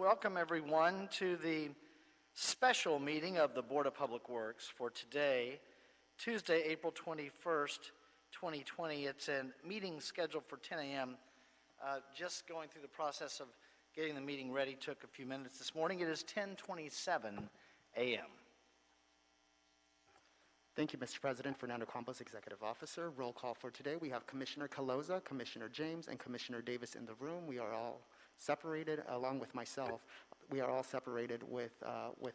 Welcome everyone to the special meeting of the Board of Public Works for today, Tuesday, April 21st, 2020. It's a meeting scheduled for 10 a.m. Just going through the process of getting the meeting ready took a few minutes this morning. It is 10:27 a.m. Thank you, Mr. President. Fernando Campos, Executive Officer. Roll call for today. We have Commissioner Caloza, Commissioner James, and Commissioner Davis in the room. We are all separated, along with myself. We are all separated with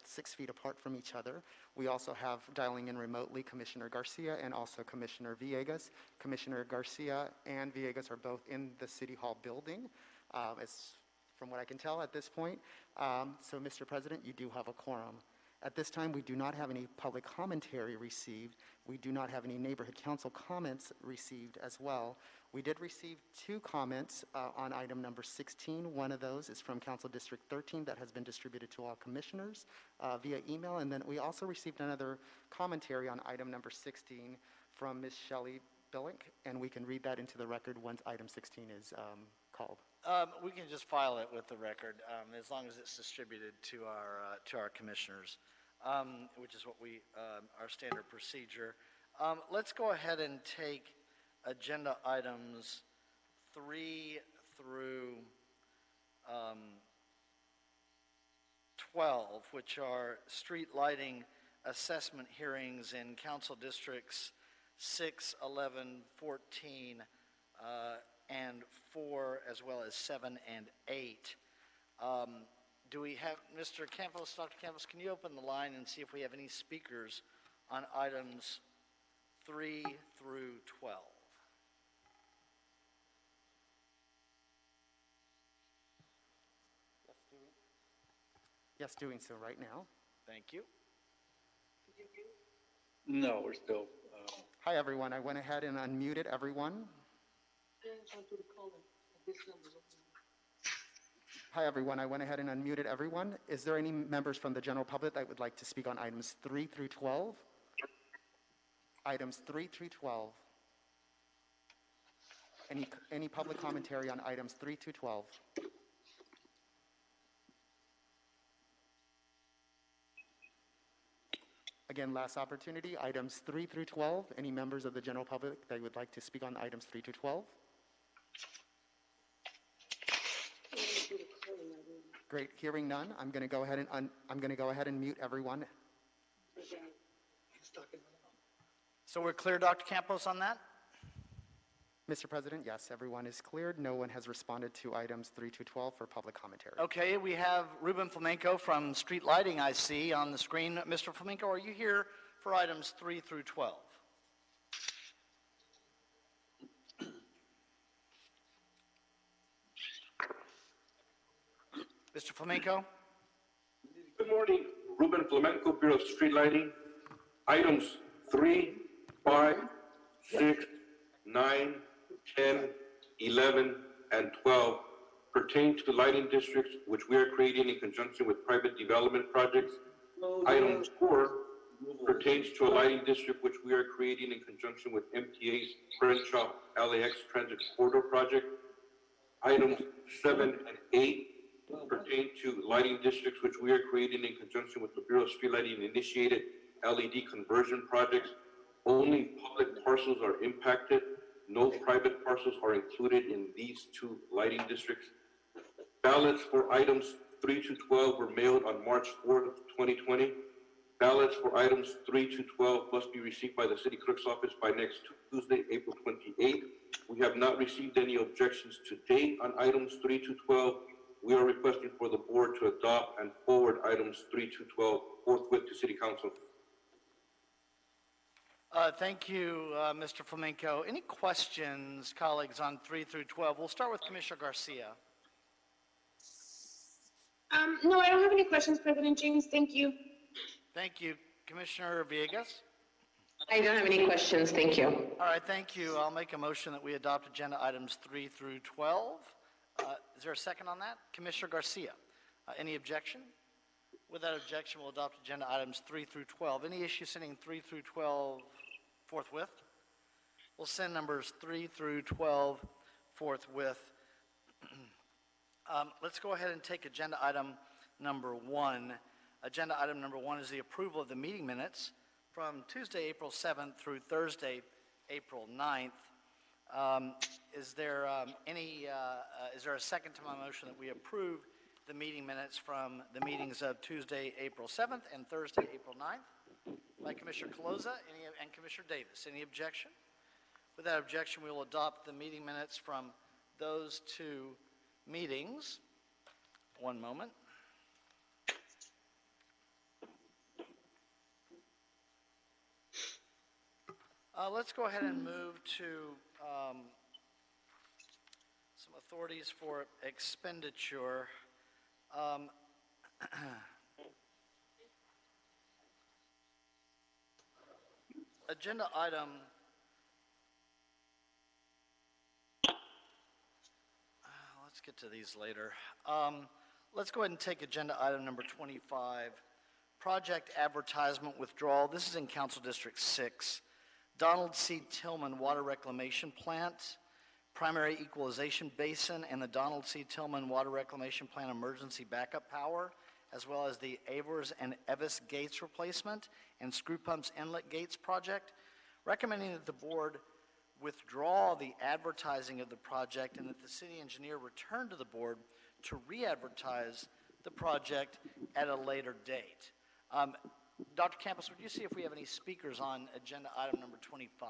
6 feet apart from each other. We also have dialing in remotely Commissioner Garcia and also Commissioner Villegas. Commissioner Garcia and Villegas are both in the City Hall building, from what I can tell at this point. So, Mr. President, you do have a quorum. At this time, we do not have any public commentary received. We do not have any neighborhood council comments received as well. We did receive 2 comments on item number 16. One of those is from Council District 13 that has been distributed to all commissioners via email. And then we also received another commentary on item number 16 from Ms. Shelley Billink, and we can read that into the record once item 16 is called. We can just file it with the record as long as it's distributed to our commissioners, which is what our standard procedure. Let's go ahead and take agenda items 3 through 12, which are street lighting assessment hearings in council districts 6, 11, 14, and 4, as well as 7 and 8. Do we have Mr. Campos, Dr. Campos, can you open the line and see if we have any speakers on items 3 through 12? Yes, doing so right now. Thank you. No, we're still. Hi, everyone. I went ahead and unmuted everyone. Hi, everyone. I went ahead and unmuted everyone. Is there any members from the general public that would like to speak on items 3 through 12? Items 3 through 12. Any public commentary on items 3 through 12? Again, last opportunity, items 3 through 12. Any members of the general public that would like to speak on items 3 to 12? Great, hearing none, I'm going to go ahead and mute everyone. So we're clear, Dr. Campos, on that? Mr. President, yes, everyone is cleared. No one has responded to items 3 to 12 for public commentary. Okay, we have Ruben Flamenco from Street Lighting, I see, on the screen. Mr. Flamenco, are you here for items 3 through 12? Mr. Flamenco? Good morning, Ruben Flamenco, Bureau of Street Lighting. Items 3, 5, 6, 9, 10, 11, and 12 pertain to lighting districts which we are creating in conjunction with private development projects. Item 4 pertains to a lighting district which we are creating in conjunction with MTA's Crenshaw LAX Transit Corridor project. Items 7 and 8 pertain to lighting districts which we are creating in conjunction with the Bureau of Street Lighting initiated LED conversion projects. Only public parcels are impacted. No private parcels are included in these 2 lighting districts. Ballots for items 3 to 12 were mailed on March 4th, 2020. Ballots for items 3 to 12 must be received by the City Clerk's office by next Tuesday, April 28th. We have not received any objections to date on items 3 to 12. We are requesting for the board to adopt and forward items 3 to 12 forthwith to City Council. Thank you, Mr. Flamenco. Any questions, colleagues, on 3 through 12? We'll start with Commissioner Garcia. No, I don't have any questions, President James. Thank you. Thank you. Commissioner Villegas? I don't have any questions. Thank you. All right, thank you. I'll make a motion that we adopt agenda items 3 through 12. Is there a second on that? Commissioner Garcia, any objection? Without objection, we'll adopt agenda items 3 through 12. Any issue sending 3 through 12 forthwith? We'll send numbers 3 through 12 forthwith. Let's go ahead and take agenda item number 1. Agenda item number 1 is the approval of the meeting minutes from Tuesday, April 7th through Thursday, April 9th. Is there a second to my motion that we approve the meeting minutes from the meetings of Tuesday, April 7th and Thursday, April 9th? By Commissioner Caloza and Commissioner Davis. Any objection? Without objection, we will adopt the meeting minutes from those two meetings. One moment. Let's go ahead and move to some authorities for expenditure. Agenda item let's get to these later. Let's go ahead and take agenda item number 25, project advertisement withdrawal. This is in Council District 6. Donald C. Tillman Water Reclamation Plant, Primary Equalization Basin, and the Donald C. Tillman Water Reclamation Plant Emergency Backup Power, as well as the Avers and Evis Gates Replacement and Screw Pumps Inlet Gates Project, recommending that the board withdraw the advertising of the project and that the city engineer return to the board to re-advertise the project at a later date. Dr. Campos, would you see if we have any speakers on agenda item number 25?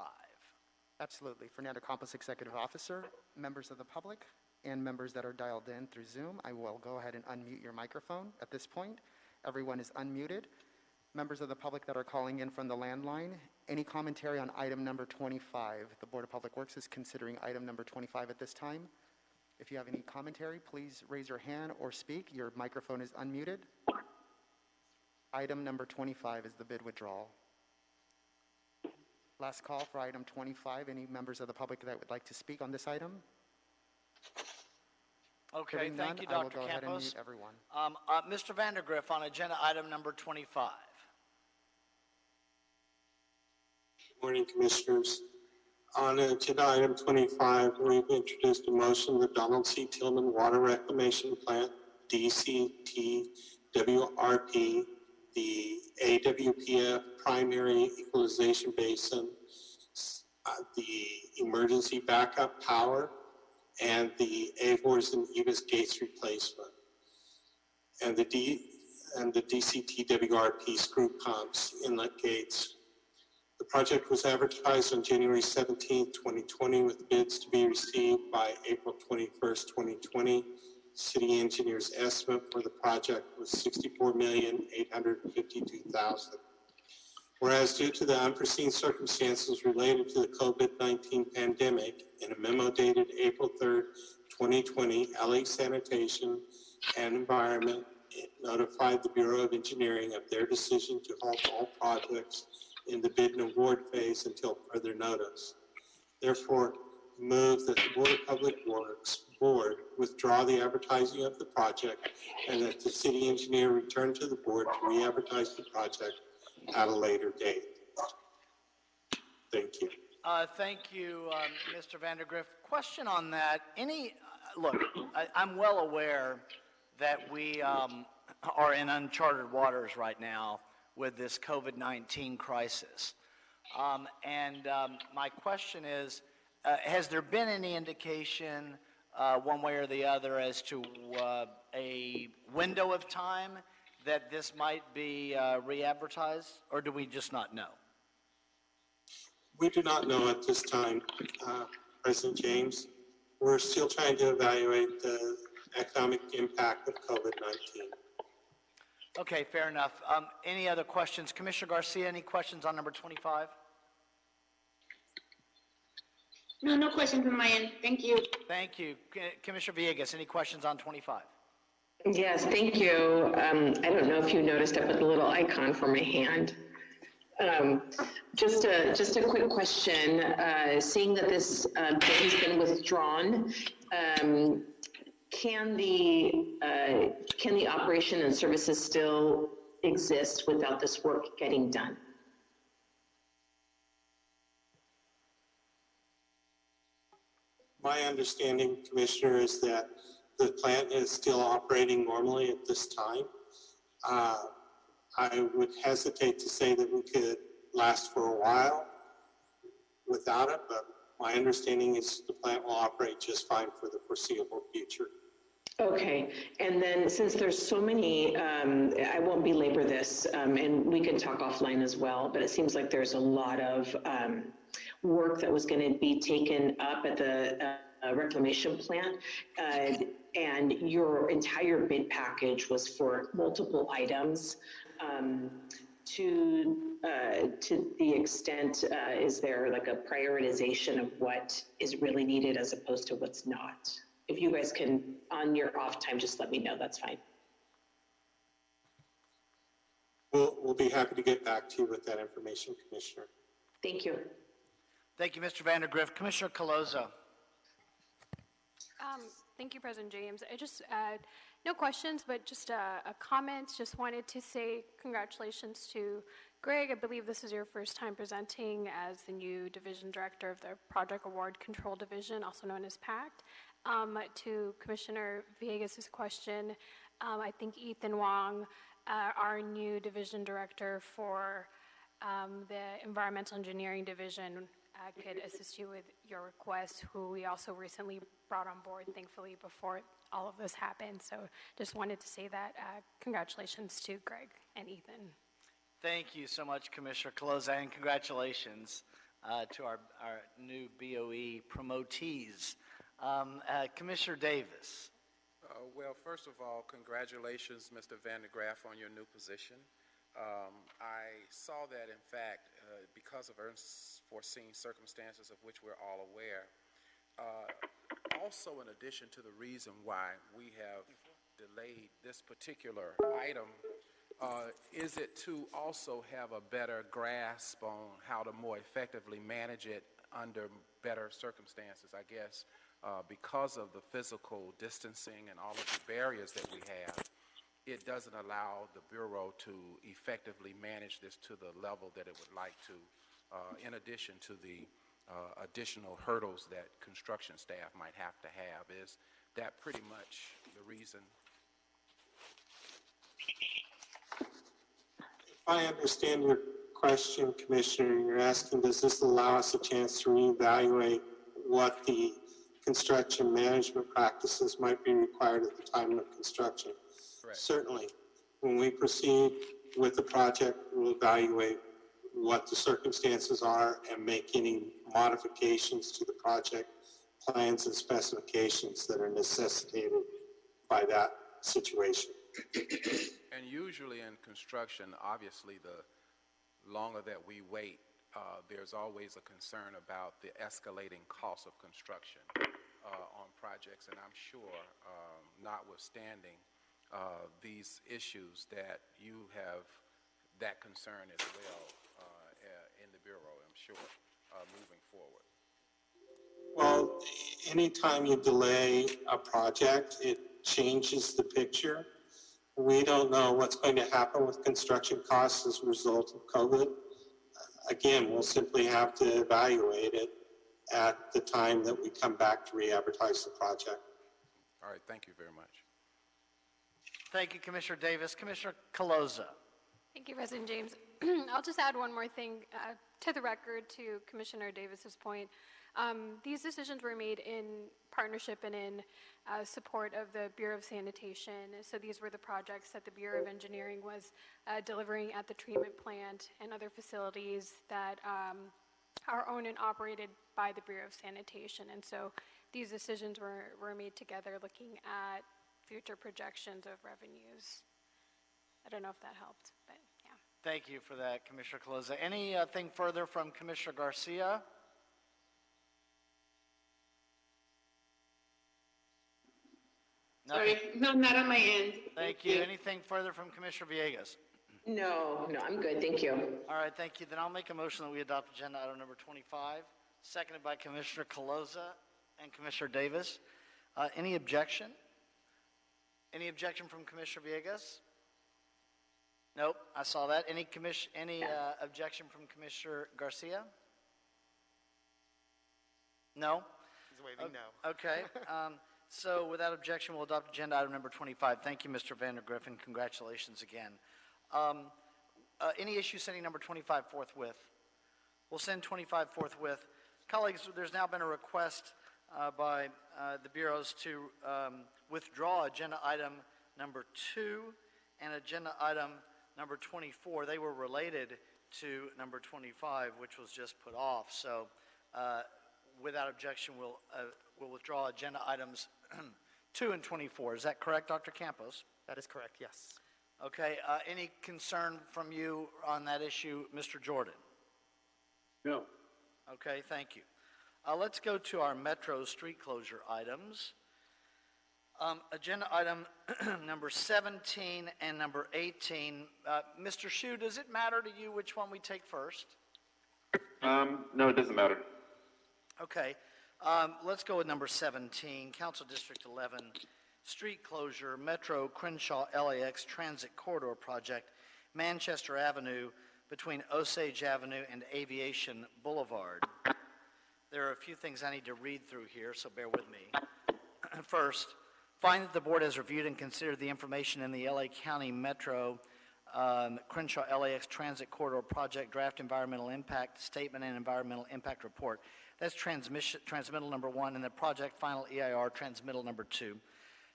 Absolutely. Fernando Campos, Executive Officer, members of the public, and members that are dialed in through Zoom, I will go ahead and unmute your microphone at this point. Everyone is unmuted. Members of the public that are calling in from the landline, any commentary on item number 25? The Board of Public Works is considering item number 25 at this time. If you have any commentary, please raise your hand or speak. Your microphone is unmuted. Item number 25 is the bid withdrawal. Last call for item 25. Any members of the public that would like to speak on this item? Okay, Hearing thank none, you, I will Dr. go ahead and Campos. mute everyone. Mr. Vandergriff on agenda item number 25. Good morning, Commissioners. On agenda item 25, we've introduced a motion that Donald C. Tillman Water Reclamation Plant, DCTWRP, the AWPF Primary Equalization Basin, the Emergency Backup Power, and the Avers and Evis Gates Replacement, and the DCTWRP Screw Pumps Inlet Gates. The project was advertised on January 17, 2020, with bids to be received by April 21st, 2020. City engineer's estimate for the project was $64,852,000. Whereas due to the unforeseen circumstances related to the COVID-19 pandemic, in a memo dated April 3rd, 2020, LA Sanitation and Environment notified the Bureau of Engineering of their decision to halt all projects in the bid and award phase until further notice. Therefore, move that the Board of Public Works Board withdraw the advertising of the project and that the city engineer return to the board to re-advertise the project at a later date. Thank you. Thank you, Mr. Vandergriff. Question on that. Look, I'm well aware that we are in uncharted waters right now with this COVID-19 crisis. My question is, has there been any indication one way or the other as to a window of time that this might be re-advertised, or do we just not know? We do not know at this time, President James. We're still trying to evaluate the economic impact of COVID-19. Okay, fair enough. Any other questions? Commissioner Garcia, any questions on number 25? No questions from my end. Thank you. Thank you. Commissioner Villegas, any questions on 25? Yes, thank you. I don't know if you noticed, I put the little icon for my hand. Just a quick question. Seeing that this bid has been withdrawn, can the operation and services still exist without this work getting done? My understanding, Commissioner, is that The plant is still operating normally at this time. I would hesitate to say that we could last for a while without it, but my understanding is the plant will operate just fine for the foreseeable future. Okay, and then since there's so many, I won't belabor this, and we can talk offline as well, but it seems like there's a lot of work that was going to be taken up at the reclamation plant, and your entire bid package was for multiple items. To the extent, is there like a prioritization of what is really needed as opposed to what's not? If you guys can, on your off time, just let me know, that's fine. We'll be happy to get back to you with that information, Commissioner. Thank you. Thank you, Mr. Vandergrift. Commissioner Caloza. Thank you, President James. I just, no questions, but just a comment. Just wanted to say congratulations to Greg. I believe this is your first time presenting as the new Division Director of the Project Award Control Division, also known as PACT. To Commissioner Villegas' question, I think Ethan Wong, our new Division Director for the Environmental Engineering Division, could assist you with your request, who we also recently brought on board, thankfully, before all of this happened. So just wanted to say that congratulations to Greg and Ethan. Thank you so much, Commissioner Caloza, and congratulations to our new BOE promotees. Commissioner Davis. Well, first of all, congratulations, Mr. Vandergraaf, on your new position. I saw that, in fact, because of unforeseen circumstances of which we're all aware. Also, in addition to the reason why we have delayed this particular item, is it to also have a better grasp on how to more effectively manage it under better circumstances, I guess, because of the physical distancing and all of the barriers that we have. It doesn't allow the Bureau to effectively manage this to the level that it would like to, in addition to the additional hurdles that construction staff might have to have. Is that pretty much the reason? If I understand your question, Commissioner, you're asking, does this allow us a chance to reevaluate what the construction management practices might be required at the time of construction? Correct. Certainly. When we proceed with the project, we'll evaluate what the circumstances are and make any modifications to the project plans and specifications that are necessitated by that situation. And usually in construction, obviously, the longer that we wait, there's always a concern about the escalating cost of construction on projects. And I'm sure, notwithstanding these issues, that you have that concern as well in the Bureau, I'm sure, moving forward. Well, anytime you delay a project, it changes the picture. We don't know what's going to happen with construction costs as a result of COVID. Again, we'll simply have to evaluate it at the time that we come back to re-advertise the project. All right, thank you very much. Thank you, Commissioner Davis. Commissioner Caloza. Thank you, President James. I'll just add one more thing to the record to Commissioner Davis's point. These decisions were made in partnership and in support of the Bureau of Sanitation. So these were the projects that the Bureau of Engineering was delivering at the treatment plant and other facilities that are owned and operated by the Bureau of Sanitation. And so these decisions were made together looking at future projections of revenues. I don't know if that helped, but yeah. Thank you for that, Commissioner Caloza. Anything further from Commissioner Garcia? Sorry, no, not on my end. Thank you. Anything further from Commissioner Villegas? No, I'm good, thank you. All right, thank you. Then I'll make a motion that we adopt agenda item number 25, seconded by Commissioner Caloza and Commissioner Davis. Any objection? Any objection from Commissioner Villegas? Nope, I saw that. Any objection from Commissioner Garcia? No? He's waving no. Okay. So without objection, we'll adopt agenda item number 25. Thank you, Mr. Vandergriffen. Congratulations again. Any issue sending number 25 forthwith? We'll send 25 forthwith. Colleagues, there's now been a request by the bureaus to withdraw agenda item number 2 and agenda item number 24. They were related to number 25, which was just put off. So without objection, we'll withdraw agenda items 2 and 24. Is that correct, Dr. Campos? That is correct, yes. Okay. Any concern from you on that issue, Mr. Jordan? No. Okay, thank you. Let's go to our Metro street closure items. Agenda item number 17 and number 18. Mr. Shu, does it matter to you which one we take first? No, it doesn't matter. Okay. Let's go with number 17, Council District 11, street closure, Metro Crenshaw LAX Transit Corridor Project, Manchester Avenue between Osage Avenue and Aviation Boulevard. There are a few things I need to read through here, so bear with me. First, find that the board has reviewed and considered the information in the LA County Metro Crenshaw LAX Transit Corridor Project Draft Environmental Impact Statement and Environmental Impact Report. That's transmittal number 1, and the project final EIR, transmittal number 2.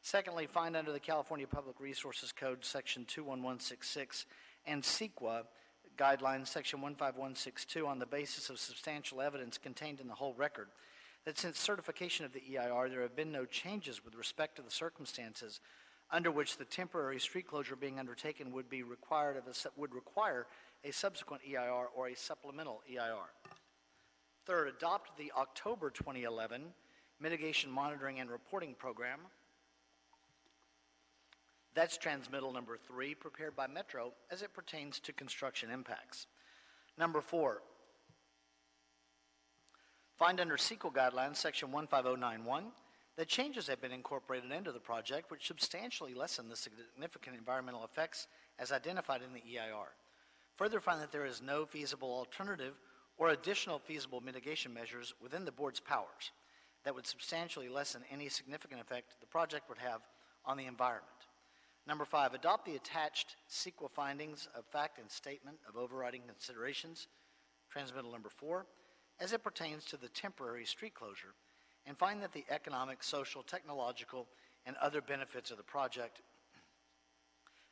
Secondly, find under the California Public Resources Code, Section 21166, and CEQA Guidelines, Section 15162, on the basis of substantial evidence contained in the whole record, that since certification of the EIR, there have been no changes with respect to the circumstances under which the temporary street closure being undertaken would require a subsequent EIR or a supplemental EIR. Third, adopt the October 2011 Mitigation Monitoring and Reporting Program. That's transmittal number 3, prepared by Metro as it pertains to construction impacts. Number 4, find under CEQA Guidelines, Section 15091, that changes have been incorporated into the project which substantially lessen the significant environmental effects as identified in the EIR. Further, find that there is no feasible alternative or additional feasible mitigation measures within the board's powers that would substantially lessen any significant effect the project would have on the environment. Number 5, adopt the attached CEQA findings of fact and statement of overriding considerations, transmittal number 4, as it pertains to the temporary street closure, and find that the economic, social, technological, and other benefits of the project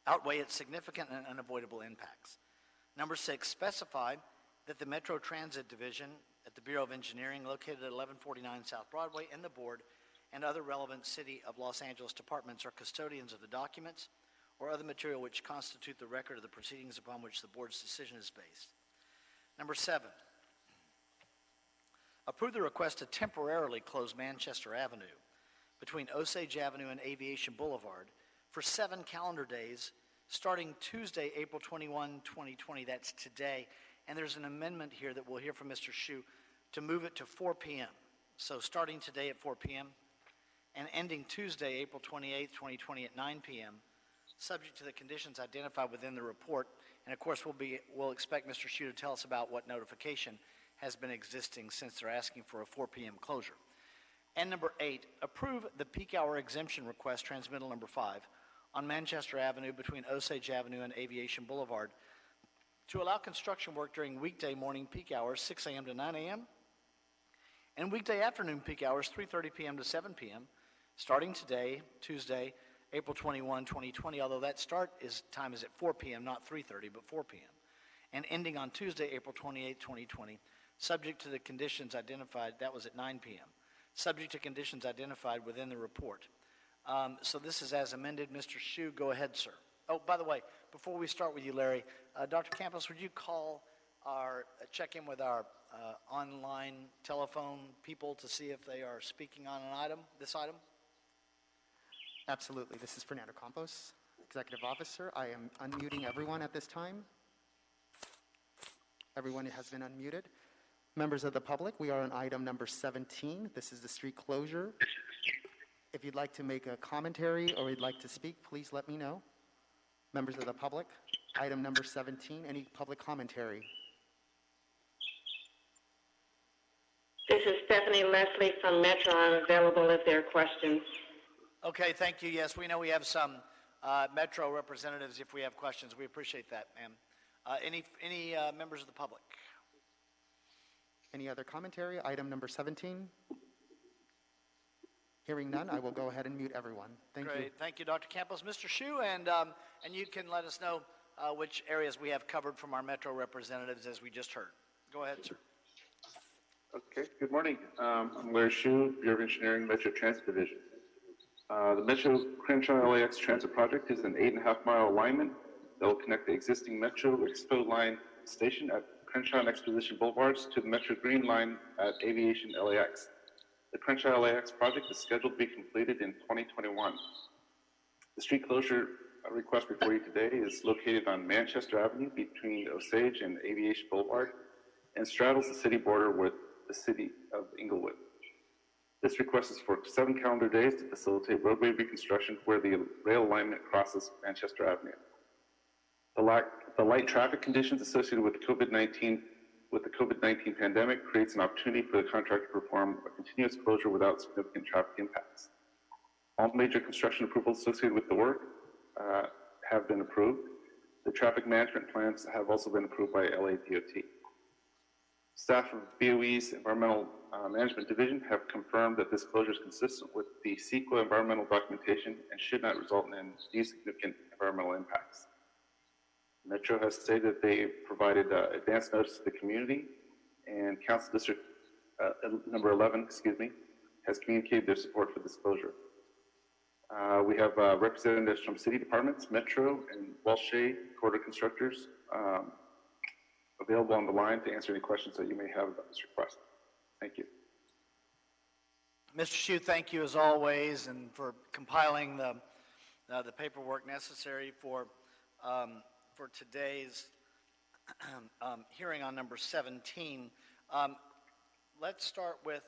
outweigh its significant and unavoidable impacts. Number 6, specify that the Metro Transit Division at the Bureau of Engineering, located at 1149 South Broadway, and the board and other relevant City of Los Angeles departments are custodians of the documents or other material which constitute the record of the proceedings upon which the board's decision is based. Number 7, approve the request to temporarily close Manchester Avenue between Osage Avenue and Aviation Boulevard for 7 calendar days starting Tuesday, April 21, 2020. That's today. And there's an amendment here that we'll hear from Mr. Shu to move it to 4 p.m. So starting today at 4 p.m. and ending Tuesday, April 28, 2020 at 9 p.m., subject to the conditions identified within the report. And of course, we'll expect Mr. Shu to tell us about what notification has been existing since they're asking for a 4 p.m. closure. And number 8, approve the peak hour exemption request, transmittal number 5, on Manchester Avenue between Osage Avenue and Aviation Boulevard to allow construction work during weekday morning peak hours, 6 a.m. to 9 a.m., and weekday afternoon peak hours, 3:30 p.m. to 7 p.m., starting today, Tuesday, April 21, 2020, although that time is at 4 p.m., not 3:30, but 4 p.m., and ending on Tuesday, April 28, 2020, subject to the conditions identified, that was at 9 p.m., subject to conditions identified within the report. So this is as amended. Mr. Shu, go ahead, sir. Oh, by the way, before we start with you, Larry, Dr. Campos, would you check in with our online telephone people to see if they are speaking on this item? Absolutely. This is Fernando Campos, Executive Officer. I am unmuting everyone at this time. Everyone has been unmuted. Members of the public, we are on item number 17. This is the street closure. If you'd like to make a commentary or you'd like to speak, please let me know. Members of the public, item number 17, any public commentary? This is Stephanie Leslie from Metro. I'm available if there are questions. Okay, thank you. Yes, we know we have some Metro representatives if we have questions. We appreciate that, ma'am. Any members of the public? Any other commentary? Item number 17. Hearing none, I will go ahead and mute everyone. Thank you. Great. Thank you, Dr. Campos. Mr. Shu, and you can let us know which areas we have covered from our Metro representatives as we just heard. Go ahead, sir. Okay, good morning. I'm Larry Shu, Bureau of Engineering, Metro Transit Division. The Metro Crenshaw LAX Transit Project is an 8.5-mile alignment that will connect the existing Metro Expo Line station at Crenshaw and Exposition Boulevards to the Metro Green Line at Aviation LAX. The Crenshaw LAX project is scheduled to be completed in 2021. The street closure request before you today is located on Manchester Avenue between Osage and Aviation Boulevard and straddles the city border with the city of Inglewood. This request is for 7 calendar days to facilitate roadway reconstruction where the rail alignment crosses Manchester Avenue. The light traffic conditions associated with the COVID-19 pandemic creates an opportunity for the contractor to perform a continuous closure without significant traffic impacts. All major construction approvals associated with the work have been approved. The traffic management plans have also been approved by LA DOT. Staff of BOE's Environmental Management Division have confirmed that this closure is consistent with the CEQA environmental documentation and should not result in any significant environmental impacts. Metro has stated that they provided advance notice to the community, and Council District number 11, has communicated their support for this closure. We have representatives from city departments, Metro, and Walsh Corridor Constructors available on the line to answer any questions that you may have about this request. Thank you. Mr. Shu, thank you as always, and for compiling the paperwork necessary for today's hearing on number 17. Let's start with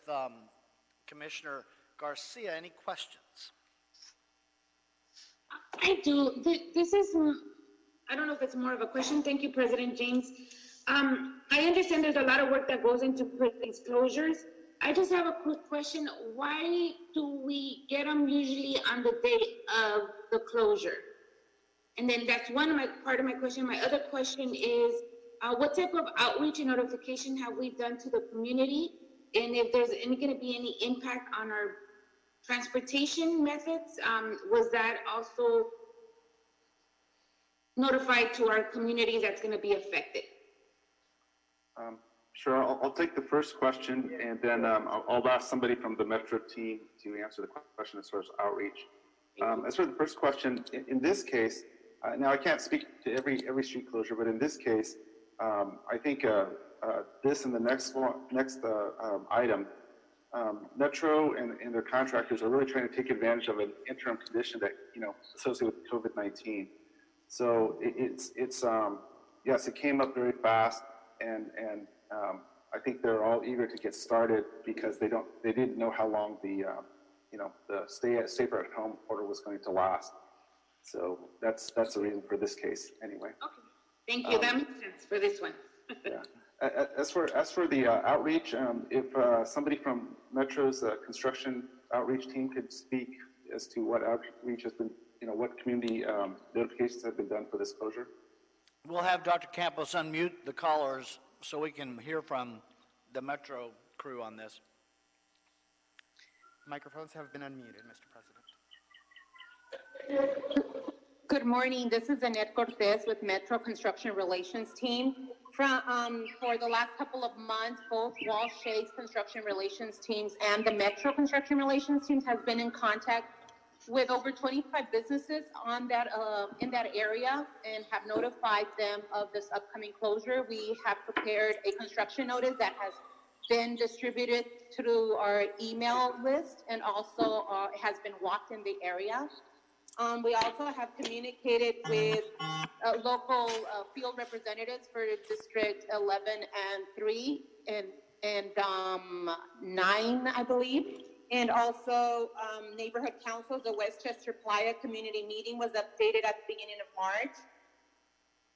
Commissioner Garcia. Any questions? I do. This is, I don't know if it's more of a question. Thank you, President James. I understand there's a lot of work that goes into these closures. I just have a quick question. Why do we get them usually on the day of the closure? And then that's part of my question. My other question is, what type of outreach and notification have we done to the community? And if there's going to be any impact on our transportation methods, was that also notified to our community that's going to be affected? Sure, I'll take the first question, and then I'll ask somebody from the Metro team to answer the question as far as outreach. As for the first question, in this case, now I can't speak to every street closure, but in this case, I think this and the next item, Metro and their contractors are really trying to take advantage of an interim condition that, associated with COVID-19. So yes, it came up very fast, and I think they're all eager to get started because they didn't know how long the safer at home order was going to last. So that's the reason for this case anyway. Okay, thank you. That makes sense for this one. Yeah. As for the outreach, if somebody from Metro's construction outreach team could speak as to what outreach has been, what community notifications have been done for this closure. We'll have Dr. Campos unmute the callers so we can hear from the Metro crew on this. Microphones have been unmuted, Mr. President. Good morning. This is Annette Cortez with Metro Construction Relations Team. For the last couple of months, both Walsh Construction Relations Teams and the Metro Construction Relations Teams has been in contact with over 25 businesses on that in that area and have notified them of this upcoming closure. We have prepared a construction notice that has been distributed through our email list and also has been walked in the area. We also have communicated with local field representatives for District 11 and 3 and 9, I believe. And also neighborhood councils. The Westchester Playa community meeting was updated at the beginning of March.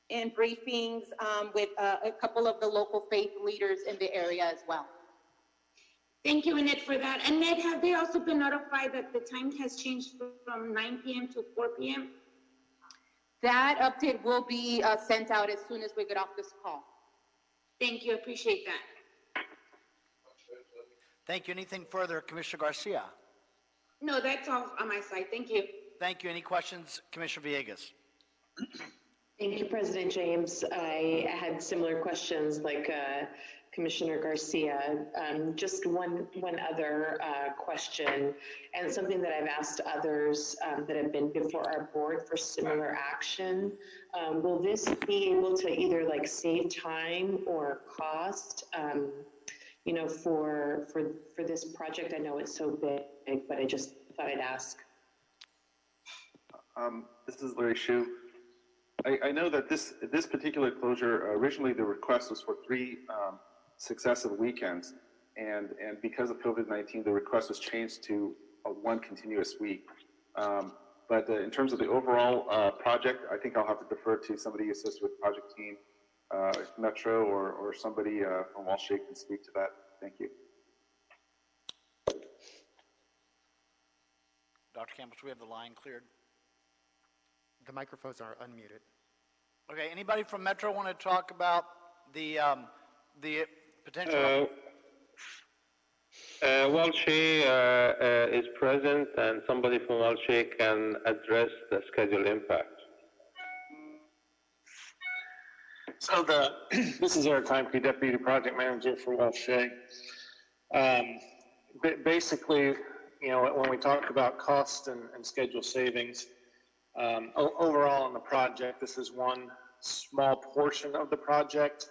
And briefings with a couple of the local faith leaders in the area as well. Thank you, Annette, for that. Annette, have they also been notified that the time has changed from 9 p.m. to 4 p.m.? That update will be sent out as soon as we get off this call. Thank you, appreciate that. Thank you. Anything further, Commissioner Garcia? No, that's all on my side. Thank you. Thank you. Any questions, Commissioner Villegas? Thank you, President James. I had similar questions like Commissioner Garcia. Just one other question, and something that I've asked others that have been before our board for similar action. Will this be able to either like save time or cost, you know, for this project? I know it's so big, but I just thought I'd ask. This is Larry Shu. I know that this particular closure, originally the request was for 3 successive weekends, and because of COVID-19, the request was changed to 1 continuous week. But in terms of the overall project, I think I'll have to defer to somebody associated with the project team, Metro or somebody from Wall Shake can speak to that. Thank you. Dr. Campbell, we have the line cleared. The microphones are unmuted. Okay, anybody from Metro want to talk about the potential? Walshy is present, and somebody from Walshy can address the schedule impact. So this is Eric Heimke, Deputy Project Manager for Walshy. Basically, you know, when we talk about cost and schedule savings, overall on the project, this is one small portion of the project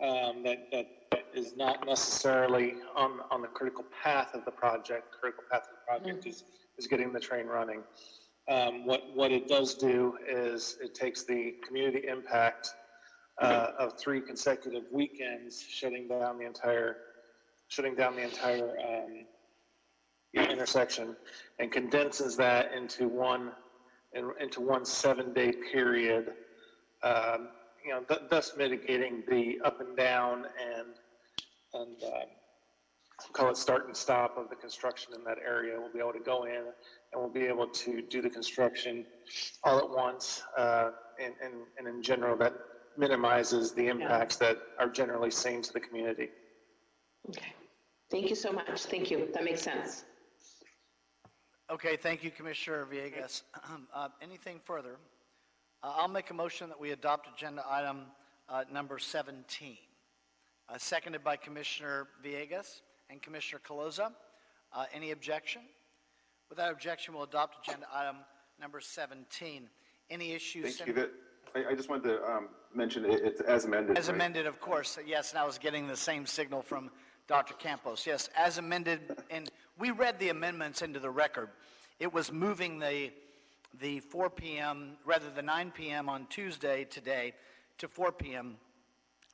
that is not necessarily on the critical path of the project. The critical path of the project is getting the train running. What it does do is it takes the community impact of 3 consecutive weekends, shutting down the entire intersection, and condenses that into one 7-day period, you know, thus mitigating the up and down and call it start and stop of the construction in that area. We'll be able to go in and we'll be able to do the construction all at once, and in general that minimizes the impacts that are generally seen to the community. Okay, thank you so much. Thank you, that makes sense. Okay, thank you, Commissioner Villegas. Anything further? I'll make a motion that we adopt agenda item number 17, seconded by Commissioner Villegas and Commissioner Caloza. Any objection? Without objection, we'll adopt agenda item number 17. Any issues? Thank you. I just wanted to mention it's as amended. As amended, of course. Yes, and I was getting the same signal from Dr. Campos. Yes, as amended, and we read the amendments into the record. It was moving the 4 p.m., rather the 9 p.m. on Tuesday today to 4 p.m.,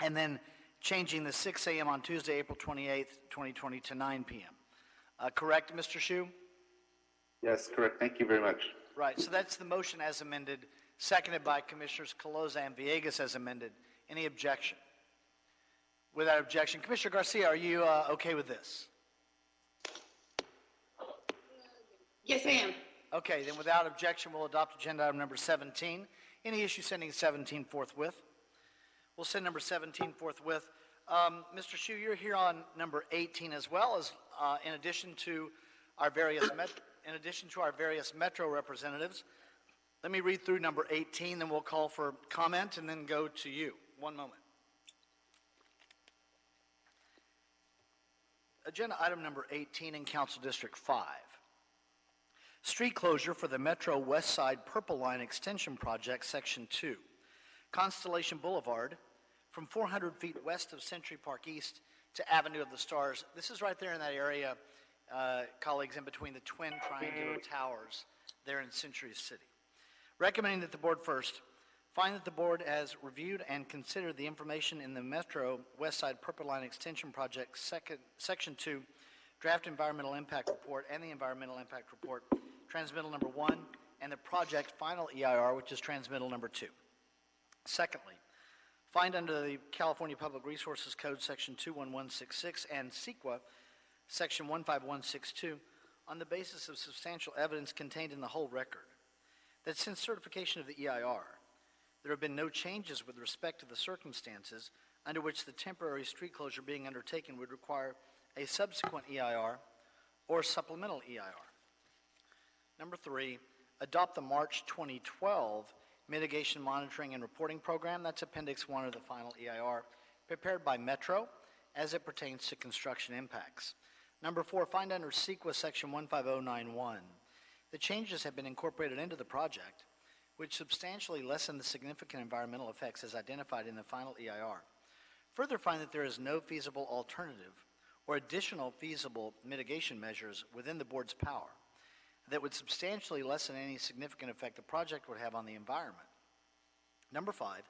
and then changing the 6 a.m. on Tuesday, April 28th, 2020 to 9 p.m. Correct, Mr. Shu? Yes, correct. Thank you very much. Right, so that's the motion as amended, seconded by Commissioners Caloza and Villegas as amended. Any objection? Without objection. Commissioner Garcia, are you okay with this? Yes, I am. Okay, then without objection, we'll adopt agenda item number 17. Any issue sending 17 forthwith? We'll send number 17 forthwith. Mr. Shu, you're here on number 18 as well, as in addition to our various Metro representatives. Let me read through number 18, then we'll call for comment and then go to you. One moment. Agenda item number 18 in Council District 5. Street closure for the Metro West Side Purple Line Extension Project, Section 2. Constellation Boulevard from 400 feet west of Century Park East to Avenue of the Stars. This is right there in that area, colleagues, in between the twin triangular towers there in Century City. Recommending that the board first find that the board has reviewed and considered the information in the Metro West Side Purple Line Extension Project Section 2 Draft Environmental Impact Report and the Environmental Impact Report, transmittal number 1, and the project final EIR, which is transmittal number 2. Secondly, find under the California Public Resources Code Section 21166 and CEQA Section 15162, on the basis of substantial evidence contained in the whole record, that since certification of the EIR, there have been no changes with respect to the circumstances under which the temporary street closure being undertaken would require a subsequent EIR or supplemental EIR. Number 3, adopt the March 2012 Mitigation Monitoring and Reporting Program, that's Appendix 1 of the final EIR, prepared by Metro as it pertains to construction impacts. Number 4, find under CEQA Section 15091. The changes have been incorporated into the project, which substantially lessen the significant environmental effects as identified in the final EIR. Further, find that there is no feasible alternative or additional feasible mitigation measures within the board's power that would substantially lessen any significant effect the project would have on the environment. Number 5,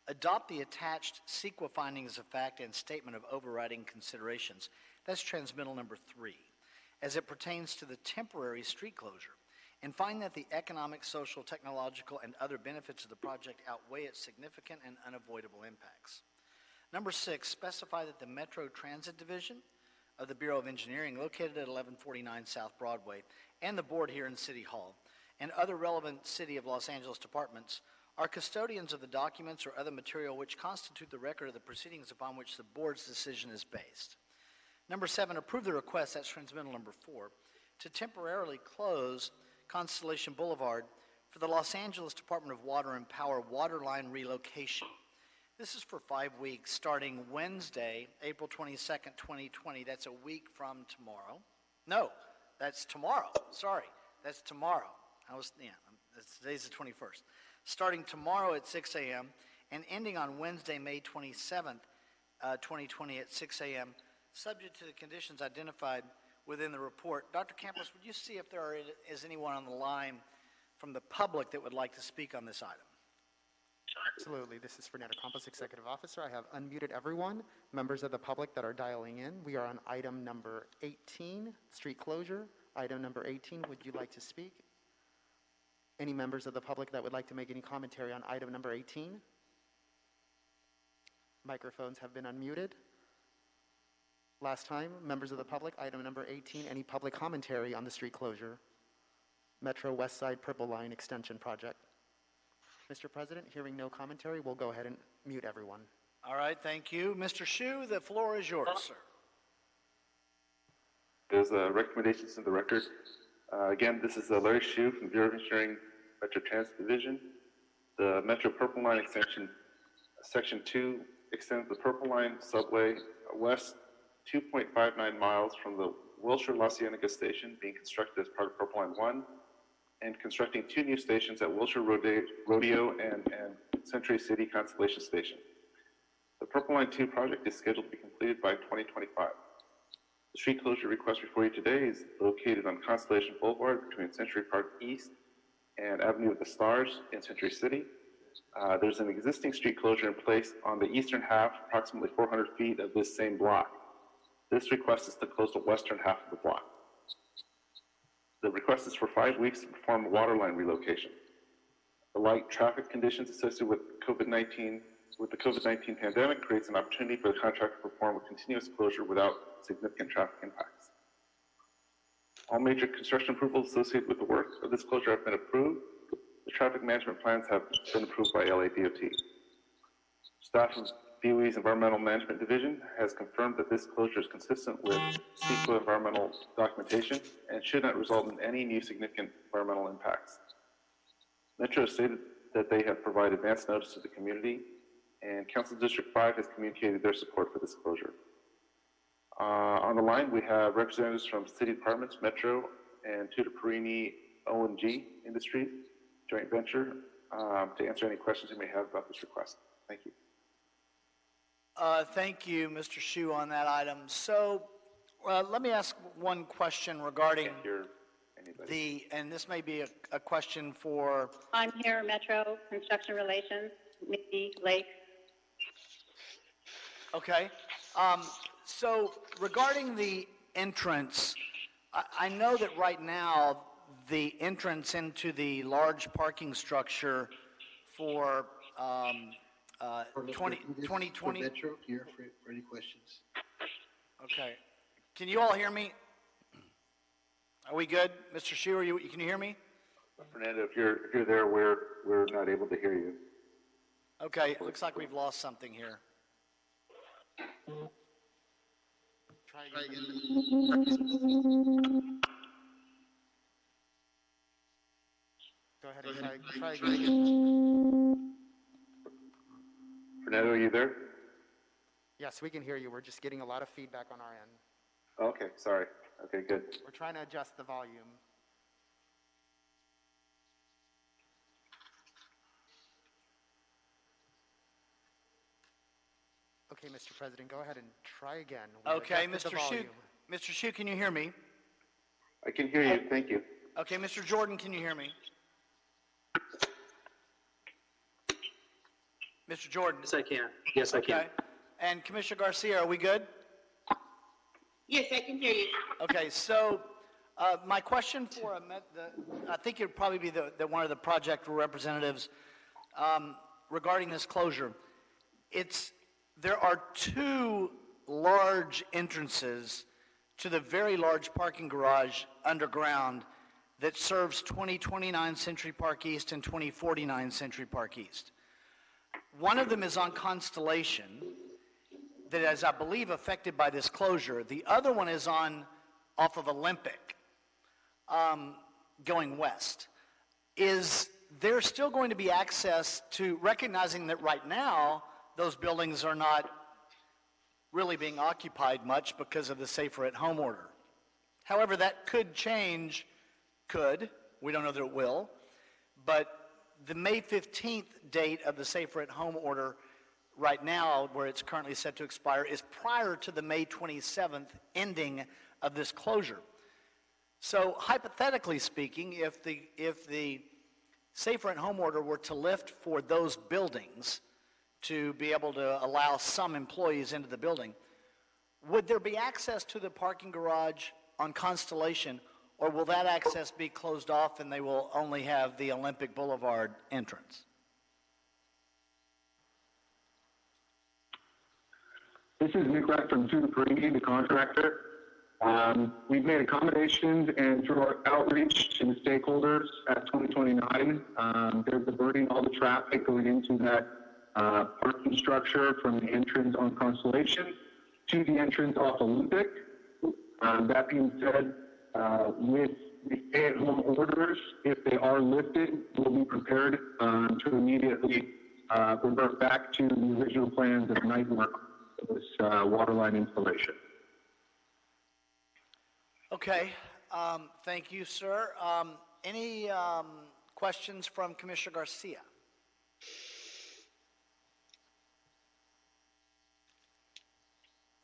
adopt the attached CEQA findings of fact and statement of overriding considerations. That's transmittal number 3, as it pertains to the temporary street closure, and find that the economic, social, technological, and other benefits of the project outweigh its significant and unavoidable impacts. Number 6, specify that the Metro Transit Division of the Bureau of Engineering, located at 1149 South Broadway, and the board here in City Hall, and other relevant City of Los Angeles departments are custodians of the documents or other material which constitute the record of the proceedings upon which the board's decision is based. Number 7, approve the request, that's transmittal number 4, to temporarily close Constellation Boulevard for the Los Angeles Department of Water and Power water line relocation. This is for 5 weeks, starting Wednesday, April 22nd, 2020. That's a week from tomorrow. No, that's tomorrow. Sorry, that's tomorrow. Today's the 21st. Starting tomorrow at 6 a.m. and ending on Wednesday, May 27th, 2020 at 6 a.m., subject to the conditions identified within the report. Dr. Campos, would you see if there is anyone on the line from the public that would like to speak on this item? Absolutely. This is Fernando Campos, Executive Officer. I have unmuted everyone. Members of the public that are dialing in, we are on item number 18, street closure. Item number 18, would you like to speak? Any members of the public that would like to make any commentary on item number 18? Microphones have been unmuted. Last time, members of the public, item number 18, any public commentary on the street closure? Metro West Side Purple Line Extension Project. Mr. President, hearing no commentary, we'll go ahead and mute everyone. All right, thank you. Mr. Hsu, the floor is yours, sir. There's recommendations in the record. Again, this is Larry Hsu from the Bureau of Engineering Metro Transit Division. The Metro Purple Line extension, Section 2, extends the Purple Line subway west 2.59 miles from the Wilshire La Cienega station being constructed as part of Purple Line 1, and constructing 2 new stations at Wilshire Rodeo and Century City Constellation Station. The Purple Line 2 project is scheduled to be completed by 2025. The street closure request before you today is located on Constellation Boulevard between Century Park East and Avenue of the Stars in Century City. There's an existing street closure in place on the eastern half, approximately 400 feet of this same block. This request is to close the western half of the block. The request is for 5 weeks to perform a water line relocation. The light traffic conditions associated with the COVID-19 pandemic creates an opportunity for the contractor to perform a continuous closure without significant traffic impacts. All major construction approvals associated with the work of this closure have been approved. The traffic management plans have been approved by LA DOT. Staff of DOE's Environmental Management Division has confirmed that this closure is consistent with CEQA environmental documentation and should not result in any new significant environmental impacts. Metro stated that they have provided advance notice to the community, and Council District 5 has communicated their support for this closure. On the line, we have representatives from city departments, Metro, and Tutor Perini O&G Industries joint venture to answer any questions you may have about this request. Thank you. Thank you, Mr. Hsu, on that item. So let me ask one question regarding and this may be a question for... I'm here, Metro Construction Relations, Mickey Lake. Okay. So regarding the entrance, I know that right now the entrance into the large parking structure for 2020... For Metro, here for any questions. Okay. Can you all hear me? Are we good? Mr. Shu, can you hear me? Fernando, if you're there, we're not able to hear you. Okay, looks like we've lost something here. Try again. Go ahead and try again. Fernando, are you there? Yes, we can hear you. We're just getting a lot of feedback on our end. Okay, sorry. Okay, good. We're trying to adjust the volume. Okay, Mr. President, go ahead and try again. We Okay, adjusted the Mr. Shu, volume. Mr. Shu, can you hear me? I can hear you. Thank you. Okay, Mr. Jordan, can you hear me? Mr. Jordan? Yes, I can. Yes, I can. Okay. And Commissioner Garcia, are we good? Yes, I can hear you. Okay, so my question for I think it'd probably be one of the project representatives regarding this closure. There are two large entrances to the very large parking garage underground that serves 2029 Century Park East and 2049 Century Park East. One of them is on Constellation that is, I believe, affected by this closure. The other one is off of Olympic, going west. Is there still going to be access to, recognizing that right now those buildings are not really being occupied much because of the Safer at Home order? However, that could change, we don't know that it will, but the May 15th date of the Safer at Home order right now, where it's currently set to expire, is prior to the May 27th ending of this closure. So hypothetically speaking, if the Safer at Home order were to lift for those buildings to be able to allow some employees into the building, would there be access to the parking garage on Constellation, or will that access be closed off and they will only have the Olympic Boulevard entrance? This is Nick Rack from Tutor Perini, the contractor. We've made accommodations, and through our outreach to the stakeholders at 2029, they're diverting all the traffic going into that parking structure from the entrance on Constellation to the entrance off Olympic. That being said, with the stay-at-home orders, if they are lifted, we'll be prepared to immediately revert back to the original plans of night work for this water line installation. Okay, thank you, sir. Any questions from Commissioner Garcia?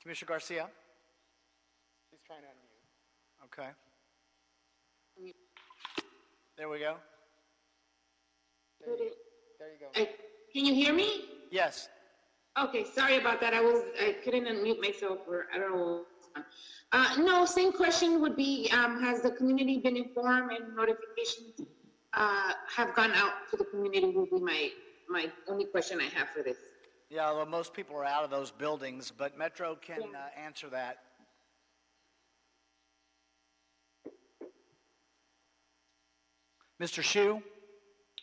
Commissioner Garcia? He's trying to unmute. Okay. There we go. There you go. Can you hear me? Yes. Okay, sorry about that. I couldn't unmute myself, or I don't know. No, same question would be, has the community been informed and notifications have gone out to the community would be my only question I have for this. Yeah, well, most people are out of those buildings, but Metro can answer that. Mr. Shu?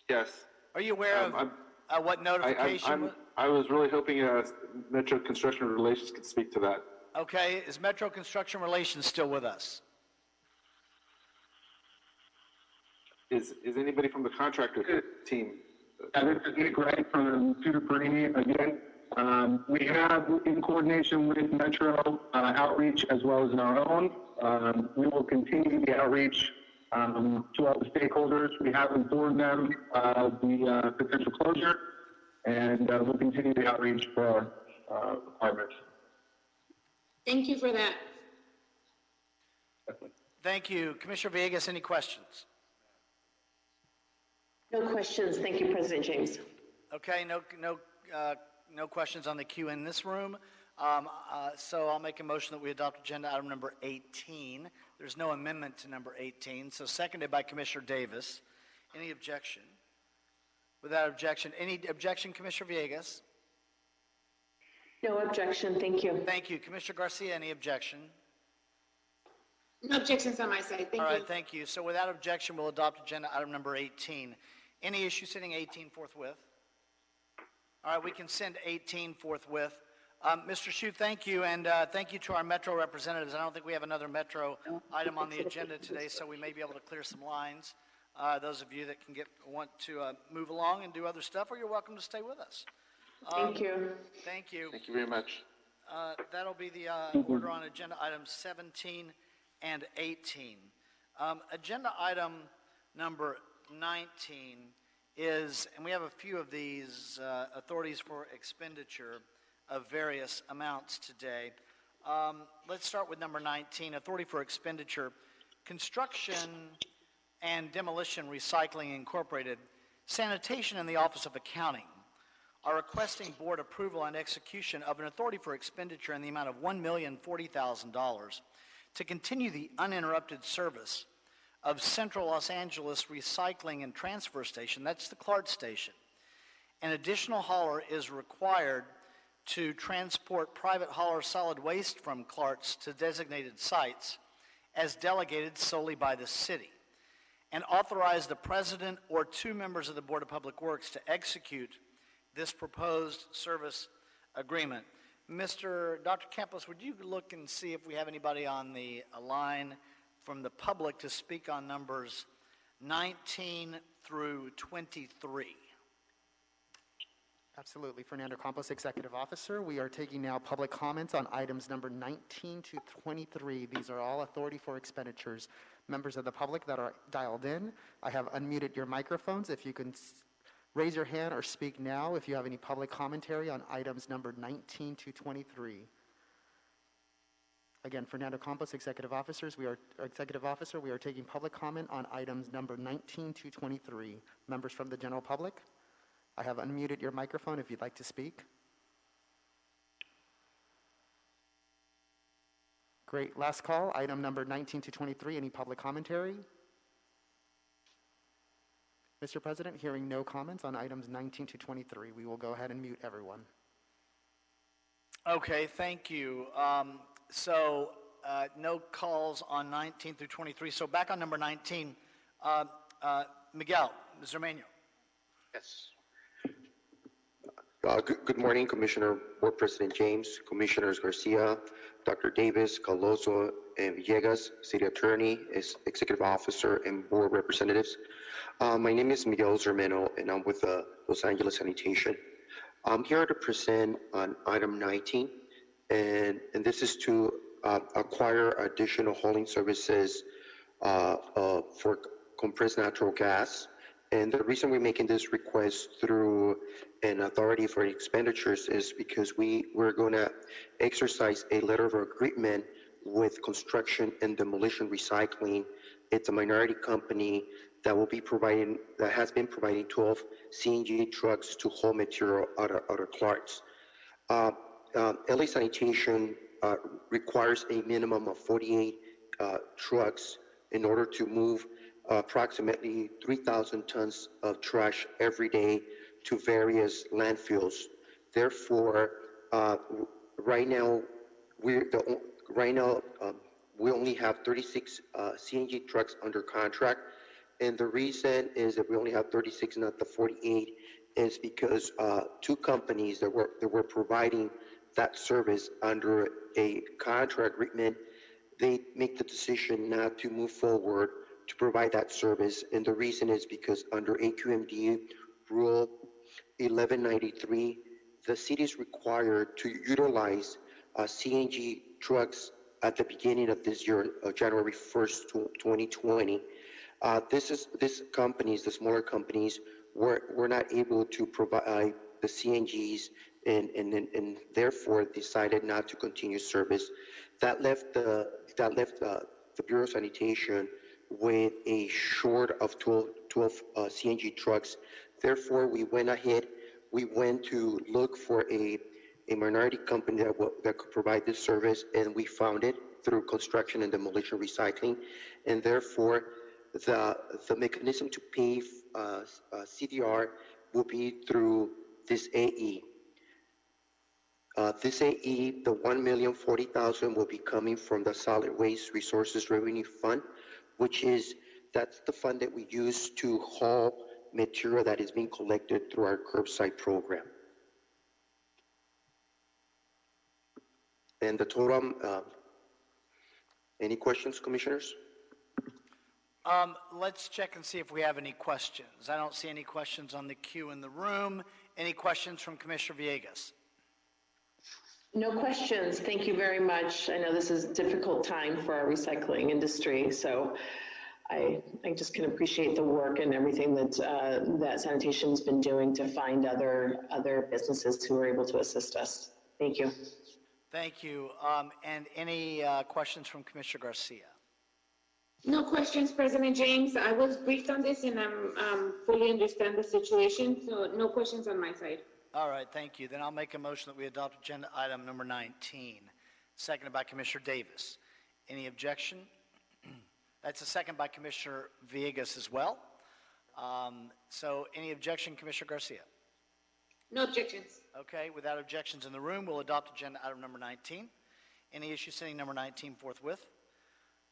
Yes. Are you aware of what notification? I was really hoping Metro Construction Relations could speak to that. Okay, is Metro Construction Relations still with us? Is anybody from the contractor team? This is Nick Wright from Tutor Perini again. We have, in coordination with Metro Outreach as well as in our own, we will continue the outreach to all the stakeholders. We have informed them of the potential closure, and we'll continue the outreach for our requirements. Thank you for that. Thank you. Commissioner Villegas, any questions? No questions. Thank you, President James. Okay, no questions on the queue in this room. So I'll make a motion that we adopt agenda item number 18. There's no amendment to number 18, so seconded by Commissioner Davis. Any objection? Without objection, any objection, Commissioner Villegas? No objection. Thank you. Thank you. Commissioner Garcia, any objection? No objections on my side, thank All you. right, thank you. So without objection, we'll adopt agenda item number 18. Any issue sitting 18 forthwith? All right, we can send 18 forthwith. Mr. Shu, thank you, and thank you to our Metro representatives. I don't think we have another Metro item on the agenda today, so we may be able to clear some lines. Those of you that want to move along and do other stuff, or you're welcome to stay with us. Thank you. Thank you. Thank you very much. That'll be the order on agenda items 17 and 18. Agenda item number 19 is, and we have a few of these authorities for expenditure of various amounts today. Let's start with number 19, authority for expenditure, construction and demolition recycling incorporated, sanitation in the Office of Accounting are requesting board approval and execution of an authority for expenditure in the amount of $1,040,000 to continue the uninterrupted service of Central Los Angeles Recycling and Transfer Station, that's the CLART station. An additional hauler is required to transport private hauler solid waste from CLARTs to designated sites as delegated solely by the city, and authorize the president or two members of the Board of Public Works to execute this proposed service agreement. Dr. Campos, would you look and see if we have anybody on the line from the public to speak on numbers 19 through 23? Absolutely. Fernando Campos, Executive Officer. We are taking now public comments on items number 19 to 23. These are all authority for expenditures. Members of the public that are dialed in, I have unmuted your microphones. If you can raise your hand or speak now if you have any public commentary on items number 19 to 23. Again, Fernando Campos, Executive Officer. We are taking public comment on items number 19 to 23. Members from the general public, I have unmuted your microphone if you'd like to speak. Great. Last call, item number 19 to 23. Any public commentary? Mr. President, hearing no comments on items 19 to 23, we will go ahead and mute everyone. Okay, thank you. No calls on 19 through 23. So back on number 19, Miguel Zermeño. Yes. Good morning, Commissioner, Board President James, Commissioners Garcia, Dr. Davis, Caloso, and Villegas, City Attorney, Executive Officer, and Board Representatives. My name is Miguel Zermeño, and I'm with Los Angeles Sanitation. I'm here to present on item 19, and this is to acquire additional hauling services for compressed natural gas. And the reason we're making this request through an authority for expenditures is because we're going to exercise a letter of agreement with Construction and Demolition Recycling. It's a minority company that has been providing 12 CNG trucks to haul material out of CLARTs. LA Sanitation requires a minimum of 48 trucks in order to move approximately 3,000 tons of trash every day to various landfills. Therefore, right now we only have 36 CNG trucks under contract, and the reason is that we only have 36, not the 48, is because two companies that were providing that service under a contract agreement, they make the decision not to move forward to provide that service. And the reason is because under AQMD Rule 1193, the city is required to utilize CNG trucks at the beginning of this year, January 1st, 2020. These companies, the smaller companies, were not able to provide the CNGs and therefore decided not to continue service. That left the Bureau of Sanitation with a short of 12 CNG trucks. Therefore, we went to look for a minority company that could provide this service, and we found it through Construction and Demolition Recycling. And therefore, the mechanism to pay CDR will be through this AE. This AE, the $1,040,000 will be coming from the Solid Waste Resources Revenue Fund, that's the fund that we use to haul material that is being collected through our curbside program. And the total, any questions, commissioners? Let's check and see if we have any questions. I don't see any questions on the queue in the room. Any questions from Commissioner Villegas? No questions. Thank you very much. I know this is a difficult time for our recycling industry, so I just can appreciate the work and everything that that sanitation's been doing to find other businesses who are able to assist us. Thank you. Thank you. And any questions from Commissioner Garcia? No questions, President James. I was briefed on this and I'm fully understand the situation, so no questions on my side. All right, thank you. Then I'll make a motion that we adopt agenda item number 19, seconded by Commissioner Davis. Any objection? That's a second by Commissioner Villegas as well. So any objection, Commissioner Garcia? No objections. Okay, without objections in the room, we'll adopt agenda item number 19. Any issue sending number 19 forthwith?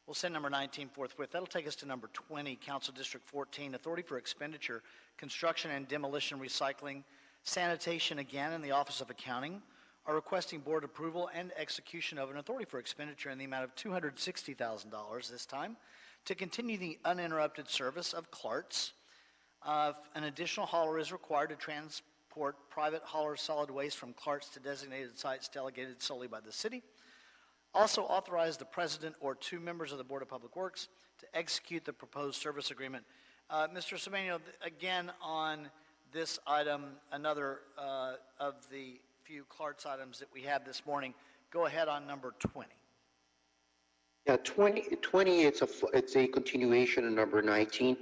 We'll send number 19 forthwith. That'll take us to number 20, Council District 14, Authority for Expenditure, Construction and Demolition Recycling, Sanitation again in the Office of Accounting are requesting board approval and execution of an authority for expenditure in the amount of $260,000 this time to continue the uninterrupted service of CLARTS. An additional hauler is required to transport private hauler solid waste from CLARTS to designated sites delegated solely by the city. Also authorize the president or two members of the Board of Public Works to execute the proposed service agreement. Mr. Semenyo, again on this item, another of the few CLARTS items that we have this morning. Go ahead on number 20. Yeah, 20, it's a continuation of number 19.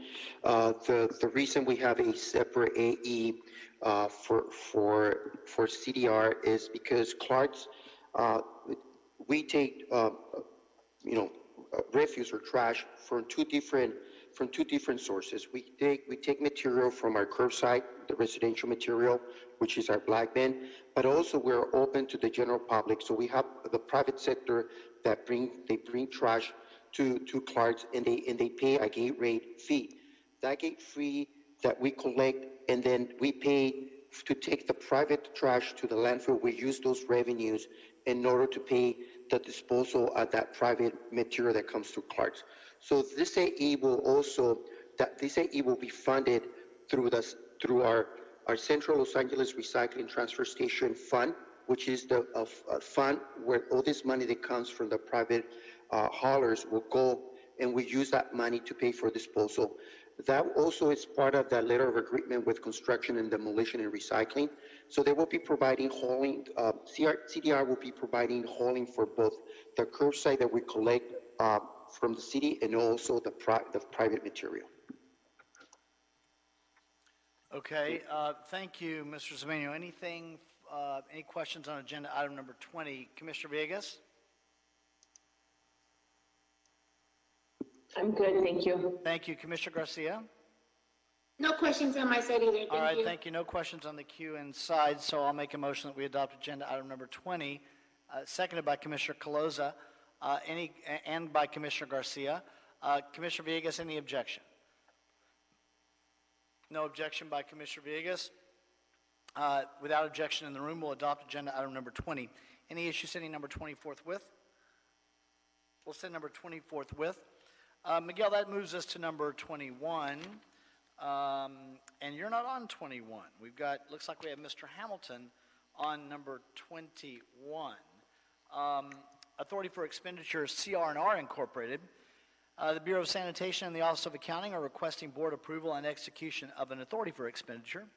The reason we have a separate AE for CDR is because CLARTS, we take refuse or trash from two different sources. We take material from our curbside, the residential material, which is our black bin, but also we're open to the general public. So we have the private sector that bring trash to CLARTS, and they pay a gate rate fee. That gate fee that we collect, and then we pay to take the private trash to the landfill. We use those revenues in order to pay the disposal of that private material that comes to CLARTS. So this AE will be funded through our Central Los Angeles Recycling Transfer Station Fund, which is the fund where all this money that comes from the private haulers will go, and we use that money to pay for disposal. That also is part of that letter of agreement with construction and demolition and recycling. So they will be providing hauling, CDR will be providing hauling for both the curbside that we collect from the city and also the private material. Okay, thank you, Mr. Semenyo. Any questions on agenda item number 20? Commissioner Villegas? I'm good, thank you. Thank you. Commissioner Garcia? No questions on my side either. Thank All right, you. thank you. No questions on the queue inside, so I'll make a motion that we adopt agenda item number 20, seconded by Commissioner Caloza, and by Commissioner Garcia. Commissioner Villegas, any objection? No objection by Commissioner Villegas. Without objection in the room, we'll adopt agenda item number 20. Any issue sending number 20 forthwith? We'll send number 20 forthwith. Miguel, that moves us to number 21. And you're not on 21. Looks like we have Mr. Hamilton on number 21. Authority for Expenditure, CR&R Incorporated. The Bureau of Sanitation and the Office of Accounting are requesting board approval and execution of an authority for expenditure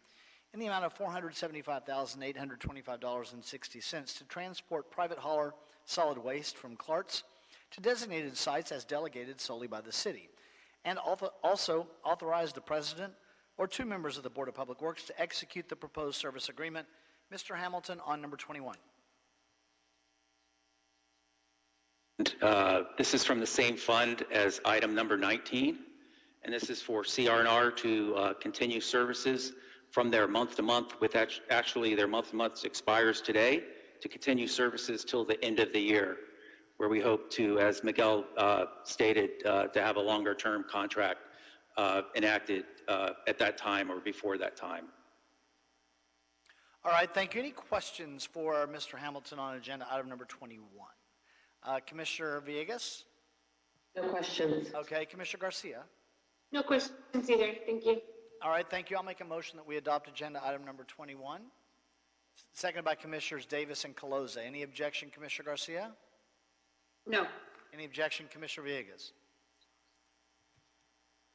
in the amount of $475,825.60 to transport private hauler solid waste from CLARTS to designated sites as delegated solely by the city, and also authorize the president or two members of the Board of Public Works to execute the proposed service agreement. Mr. Hamilton on number 21. This is from the same fund as item number 19, and this is for CR&R to continue services from their month-to-month, with actually their month-to-month expires today, to continue services till the end of the year, where we hope to, as Miguel stated, to have a longer-term contract enacted at that time or before that time. All right, thank you. Any questions for Mr. Hamilton on agenda item number 21? Commissioner Villegas? No questions. Okay, Commissioner Garcia? No questions either. Thank you. All right, thank you. I'll make a motion that we adopt agenda item number 21. Seconded by Commissioners Davis and Caloza. Any objection, Commissioner Garcia? No. Any objection, Commissioner Villegas?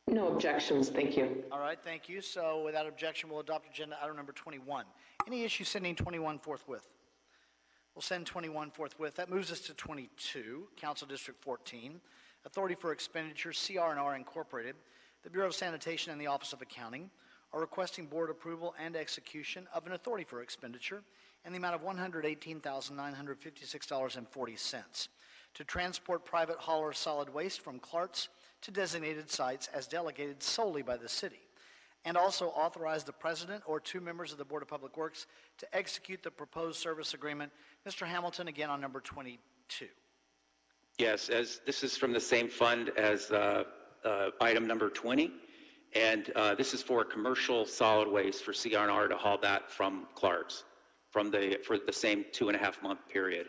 No objections, thank you. All right, thank you. So without objection, we'll adopt agenda item number 21. Any issue sending 21 forthwith? We'll send 21 forthwith. That moves us to 22, Council District 14, Authority for Expenditure, CR&R Incorporated. The Bureau of Sanitation and the Office of Accounting are requesting board approval and execution of an authority for expenditure in the amount of $118,956.40 to transport private hauler solid waste from Clark's to designated sites as delegated solely by the city, and also authorize the president or two members of the Board of Public Works to execute the proposed service agreement. Mr. Hamilton, again on number 22. Yes, as this is from the same fund as item number 20, and this is for commercial solid waste for CR&R to haul that from Clark's for the same 2.5-month period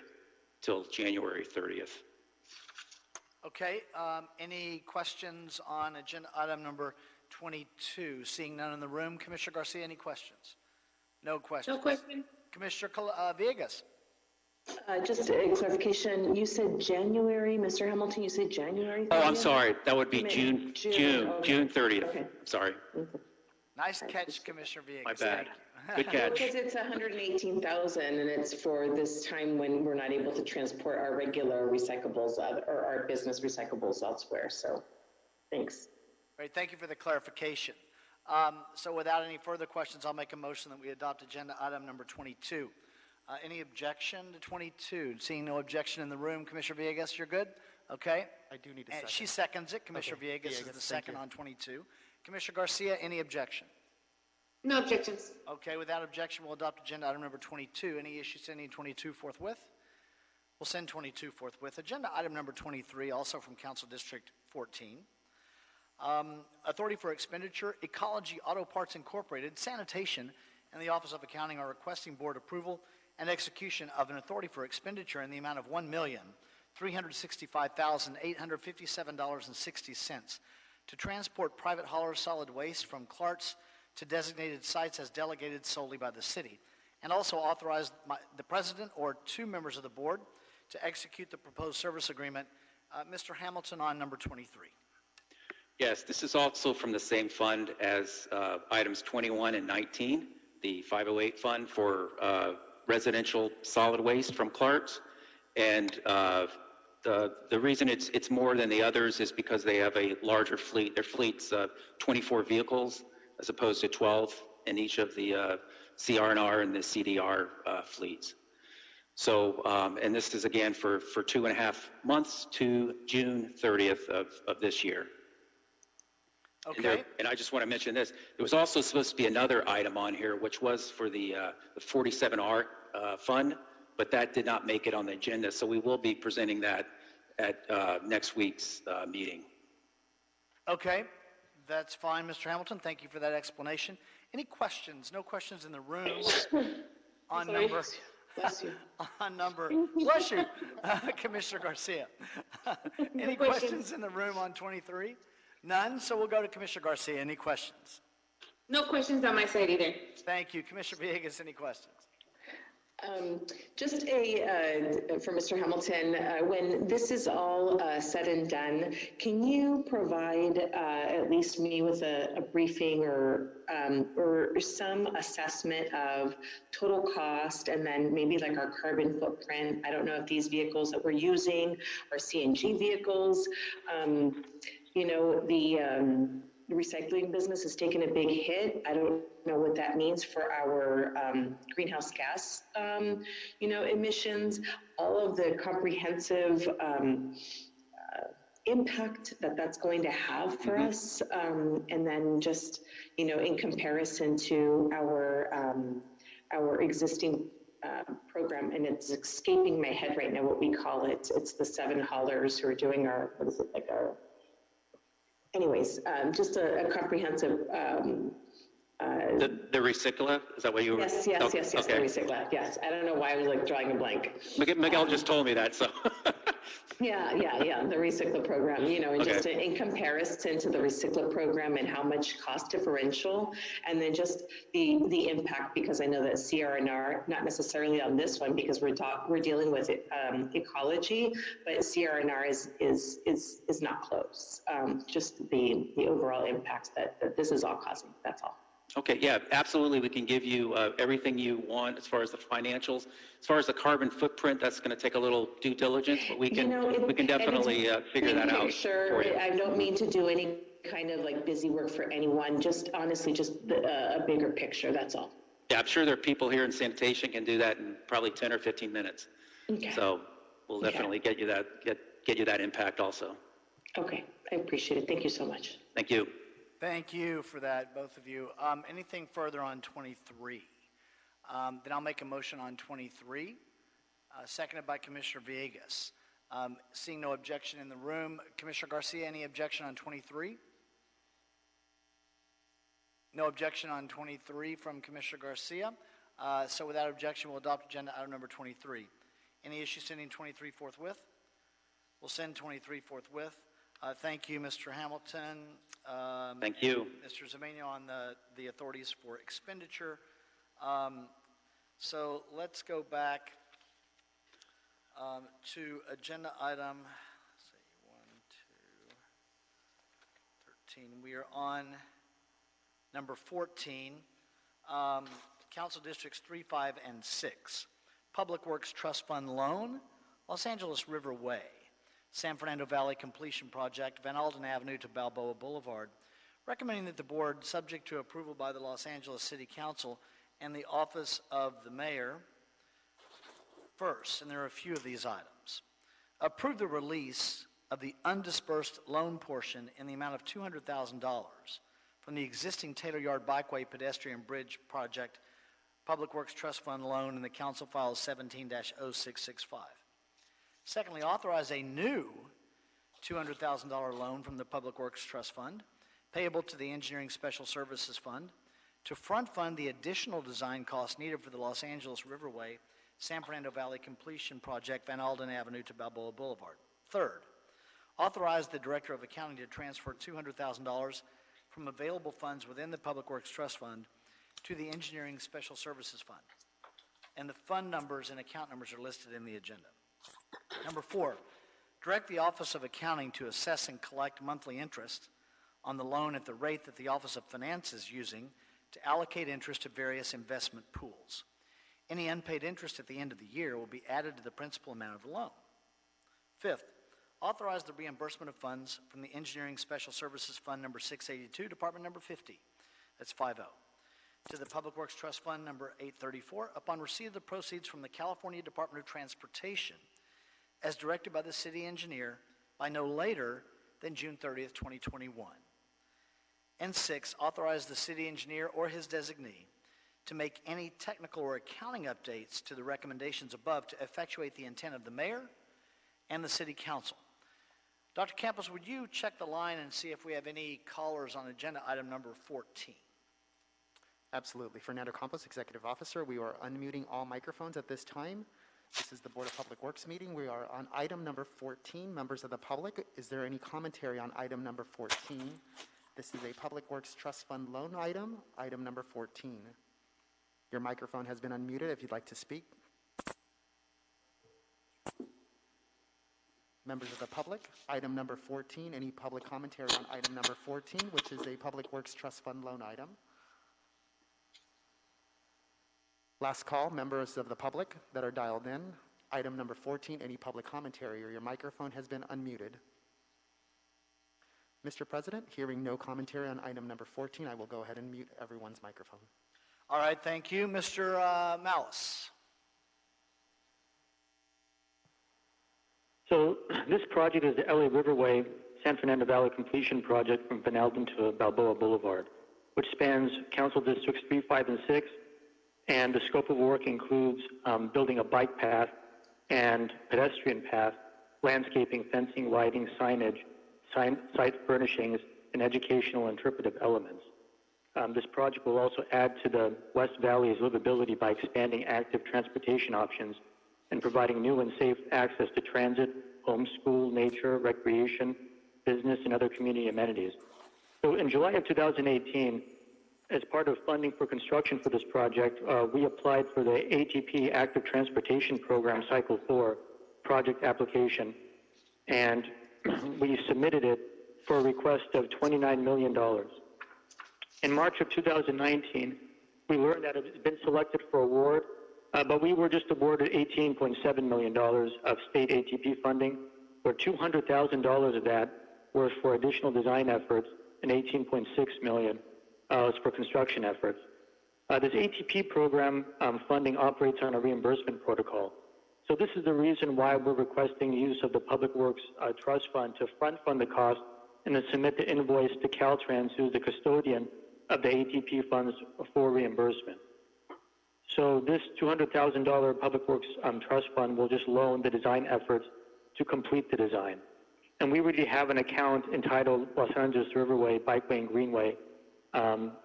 till January 30th. Okay, any questions on agenda item number 22? Seeing none in the room, Commissioner Garcia, any questions? No questions. No question. Commissioner Villegas. Just a clarification, you said January, Mr. Hamilton, you said January 30th? Oh, I'm sorry. That would be June Okay. 30th. Okay. Sorry. Nice catch, Commissioner Villegas. My bad. Thank you. Good catch. Because it's 118,000 and it's for this time when we're not able to transport our regular recyclables or our business recyclables elsewhere. So thanks. Great, thank you for the clarification. So without any further questions, I'll make a motion that we adopt agenda item number 22. Any objection to 22? Seeing no objection in the room, Commissioner Villegas, you're good? Okay. I do need a And second. she seconds it. Commissioner Okay, Villegas is Villegas, the thank second you. on 22. Commissioner Garcia, any objection? No objections. Okay, without objection, we'll adopt agenda item number 22. Any issues sending 22 forthwith? We'll send 22 forthwith. Agenda item number 23, also from Council District 14. Authority for Expenditure, Ecology Auto Parts Incorporated, Sanitation, and the Office of Accounting are requesting board approval and execution of an authority for expenditure in the amount of $1,365,857.60 to transport private hauler solid waste from Clark's to designated sites as delegated solely by the city, and also authorize the president or two members of the board to execute the proposed service agreement. Mr. Hamilton on number 23. Yes, this is also from the same fund as items 21 and 19, the 508 fund for residential solid waste from Clark's. And the reason it's more than the others is because they have a larger fleet. Their fleet's 24 vehicles as opposed to 12 in each of the CR&R and the CDR fleets. So, and this is again for 2.5 months to June 30th of this year. Okay. And I just want to mention this. There was also supposed to be another item on here, which was for the 47R fund, but that did not make it on the agenda. So we will be presenting that at next week's meeting. Okay, that's fine, Mr. Hamilton. Thank you for that explanation. Any questions? No questions in the room on Sorry. number. Bless you. On number. Bless you, Commissioner Garcia. Any questions in the room on 23? None. So we'll go to Commissioner Garcia. Any questions? No questions on my side either. Thank you, Commissioner Villegas. Any questions? Just for Mr. Hamilton, when this is all said and done, can you provide at least me with a briefing or some assessment of total cost and then maybe like our carbon footprint? I don't know if these vehicles that we're using are CNG vehicles. The recycling business has taken a big hit. I don't know what that means for our greenhouse gas, emissions, all of the comprehensive impact that's going to have for us. And then just, in comparison to our existing program, and it's escaping my head right now what we call it. It's the 7 haulers who are doing our, what is it, like our, anyways, just a comprehensive, The recycler, is that what you were? yes, Oh, the okay. recycler, yes. I don't know why I was like drawing a blank. Miguel just told me that, so. Yeah, the recycler program, you know, and Okay. just in comparison to the recycler program and how much cost differential, and then just the impact, because I know that CRNR, not necessarily on this one, because we're dealing with ecology, but CRNR is not close. Just the overall impacts that this is all causing, that's all. Okay, yeah, absolutely. We can give you everything you want as far as the financials. As far as the carbon footprint, that's going to take a little due diligence, but we can definitely figure that out for you. I don't mean to do any kind of like busy work for anyone, just honestly, just a bigger picture, that's all. Yeah, I'm sure there are people here in sanitation can do that in probably 10 or 15 minutes. Okay. So we'll definitely get you that impact also. Okay, I appreciate it. Thank you so much. Thank you. Thank you for that, both of you. Anything further on 23? Then I'll make a motion on 23, seconded by Commissioner Villegas. Seeing no objection in the room, Commissioner Garcia, any objection on 23? No objection on 23 from Commissioner Garcia. So without objection, we'll adopt agenda item number 23. Any issue sending 23 forthwith? We'll send 23 forthwith. Thank you, Mr. Hamilton. Thank you. Mr. Zemeno on the authorities for expenditure. So let's go back to agenda item, let's see, 1, 2, 13. We are on number 14, Council Districts 3, 5, and 6. Public Works Trust Fund Loan, Los Angeles River Way, San Fernando Valley Completion Project, Van Alden Avenue to Balboa Boulevard, recommending that the board, subject to approval by the Los Angeles City Council and the Office of the Mayor, first, and there are a few of these items, approve the release of the undispersed loan portion in the amount of $200,000 from the existing Taylor Yard Bikeway Pedestrian Bridge Project Public Works Trust Fund Loan in the Council File 17-0665. Secondly, authorize a new $200,000 loan from the Public Works Trust Fund, payable to the Engineering Special Services Fund, to front fund the additional design costs needed for the Los Angeles Riverway, San Fernando Valley Completion Project, Van Alden Avenue to Balboa Boulevard. Third, authorize the Director of Accounting to transfer $200,000 from available funds within the Public Works Trust Fund to the Engineering Special Services Fund. And the fund numbers and account numbers are listed in the agenda. Number 4, direct the Office of Accounting to assess and collect monthly interest on the loan at the rate that the Office of Finance is using to allocate interest to various investment pools. Any unpaid interest at the end of the year will be added to the principal amount of the loan. 5th, authorize the reimbursement of funds from the Engineering Special Services Fund number 682, Department number 50, that's 50, to the Public Works Trust Fund number 834 upon receipt of the proceeds from the California Department of Transportation as directed by the city engineer by no later than June 30th, 2021. And 6, authorize the city engineer or his designee to make any technical or accounting updates to the recommendations above to effectuate the intent of the mayor and the city council. Dr. Campos, would you check the line and see if we have any callers on agenda item number 14? Absolutely. Fernando Campos, Executive Officer. We are unmuting all microphones at this time. This is the Board of Public Works meeting. We are on item number 14. Members of the public, is there any commentary on item number 14? This is a Public Works Trust Fund loan item, item number 14. Your microphone has been unmuted if you'd like to speak. Members of the public, item number 14, any public commentary on item number 14, which is a Public Works Trust Fund loan item? Last call, members of the public that are dialed in. Item number 14, any public commentary, or your microphone has been unmuted. Mr. President, hearing no commentary on item number 14, I will go ahead and mute everyone's microphone. All right, thank you. Mr. Malice. So this project is the LA Riverway San Fernando Valley Completion Project from Van Alden to Balboa Boulevard, which spans Council Districts 3, 5, and 6, And the scope of work includes building a bike path and pedestrian path, landscaping, fencing, lighting, signage, site furnishings, and educational interpretive elements. This project will also add to the West Valley's livability by expanding active transportation options and providing new and safe access to transit, homeschool, nature, recreation, business, and other community amenities. So in July of 2018, as part of funding for construction for this project, we applied for the ATP Active Transportation Program Cycle 4 project application, and we submitted it for a request of $29 million. In March of 2019, we learned that it had been selected for award, but we were just awarded $18.7 million of state ATP funding, where $200,000 of that was for additional design efforts and $18.6 million was for construction efforts. This ATP program funding operates on a reimbursement protocol. So this is the reason why we're requesting use of the Public Works Trust Fund to front fund the cost and then submit the invoice to Caltrans, who's the custodian of the ATP funds for reimbursement. So this $200,000 Public Works Trust Fund will just loan the design efforts to complete the design. And we already have an account entitled Los Angeles Riverway, Bikeway and Greenway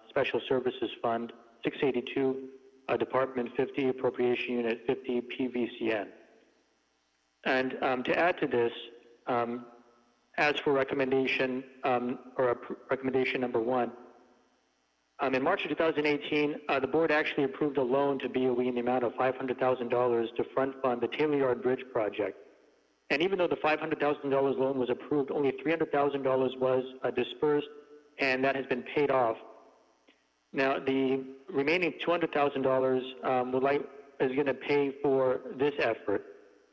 Special Services Fund, 682, Department 50, Appropriation Unit 50, PVCN. And to add to this, as for recommendation, recommendation number 1, in March of 2018, the board actually approved a loan to BOE in the amount of $500,000 to front fund the Taylor Yard Bridge project. And even though the $500,000 loan was approved, only $300,000 was dispersed, and that has been paid off. Now, the remaining $200,000 is going to pay for this effort.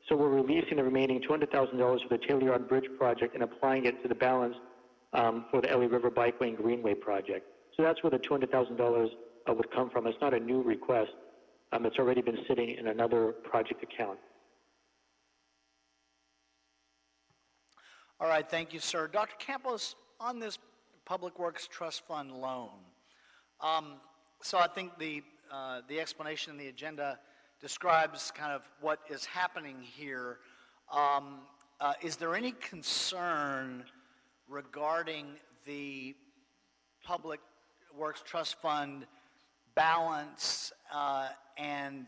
So we're releasing the remaining $200,000 for the Taylor Yard Bridge project and applying it to the balance for the LA River Bikeway and Greenway project. So that's where the $200,000 would come from. It's not a new request. It's already been sitting in another project account. All right, thank you, sir. Dr. Campos, on this Public Works Trust Fund loan, so I think the explanation in the agenda describes kind of what is happening here. Is there any concern regarding the Public Works Trust Fund balance and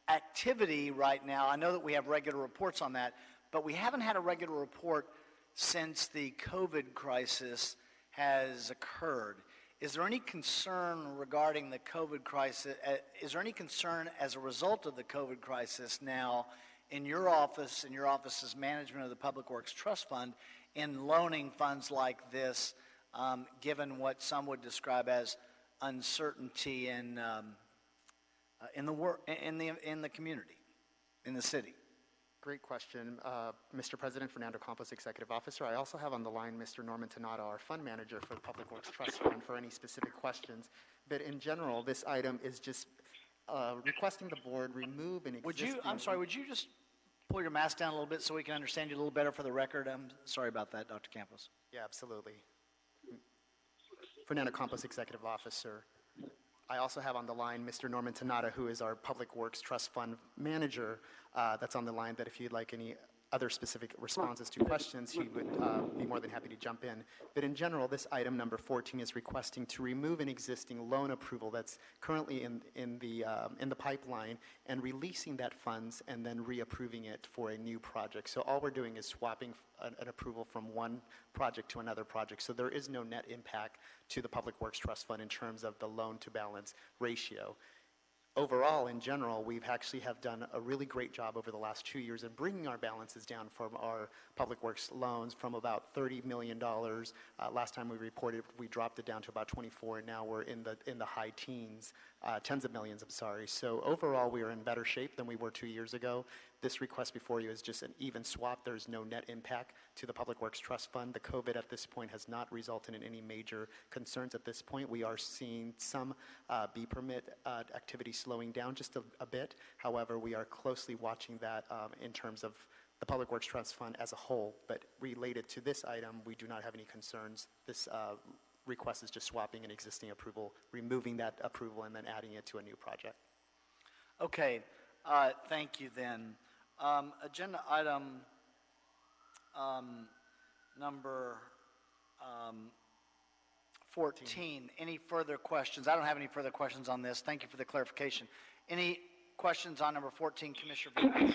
activity right now? I know that we have regular reports on that, but we haven't had a regular report since the COVID crisis has occurred. Is there any concern regarding the COVID crisis? Is there any concern as a result of the COVID crisis now in your office, in your office's management of the Public Works Trust Fund, in loaning funds like this, given what some would describe as uncertainty in the community, in the city? Great question. Mr. President, Fernando Campos, Executive Officer. I also have on the line Mr. Norman Tanada, our Fund Manager for the Public Works Trust Fund, for any specific questions. But in general, this item is just requesting the board remove an existing... would you just pull your mask down a little bit so we can understand you a little better for the record? I'm sorry about that, Dr. Campos. Yeah, absolutely. Fernando Campos, Executive Officer. I also have on the line Mr. Norman Tanada, who is our Public Works Trust Fund Manager. That's on the line, that if you'd like any other specific responses to questions, he would be more than happy to jump in. But in general, this item number 14 is requesting to remove an existing loan approval that's currently in the pipeline and releasing that funds and then reapproving it for a new project. So all we're doing is swapping an approval from one project to another project. So there is no net impact to the Public Works Trust Fund in terms of the loan to balance ratio. Overall, in general, we've actually have done a really great job over the last 2 years in bringing our balances down from our public works loans from about $30 million. Last time we reported, we dropped it down to about 24, and now we're in the high teens, tens of millions, I'm sorry. So overall, we are in better shape than we were 2 years ago. This request before you is just an even swap. There's no net impact to the Public Works Trust Fund. The COVID at this point has not resulted in any major concerns at this point. We are seeing some B permit activity slowing down just a bit. However, we are closely watching that in terms of the Public Works Trust Fund as a whole. But related to this item, we do not have any concerns. This request is just swapping an existing approval, removing that approval, and then adding it to a new project. Okay, thank you then. Agenda item number 14. Any further questions? I don't have any further questions on this. Thank you for the clarification. Any questions on number 14, Commissioner Villegas?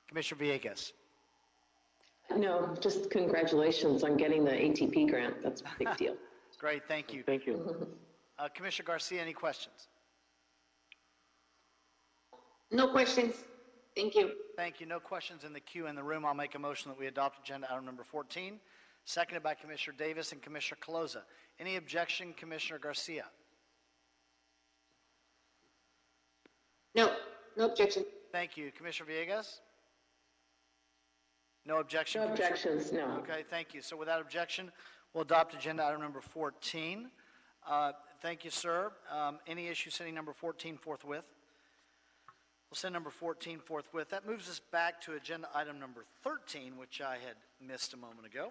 Commissioner Villegas. No, just congratulations on getting the ATP grant. That's a big deal. Great, thank you. Thank you. Commissioner Garcia, any questions? No questions. Thank you. Thank you. No questions in the queue in the room. I'll make a motion that we adopt agenda item number 14, seconded by Commissioner Davis and Commissioner Caloza. Any objection, Commissioner Garcia? No, no objection. Thank you. Commissioner Villegas? No objection? No objections, no. Okay, thank you. So without objection, we'll adopt agenda item number 14. Thank you, sir. Any issue sending number 14 forthwith? We'll send number 14 forthwith. That moves us back to agenda item number 13, which I had missed a moment ago.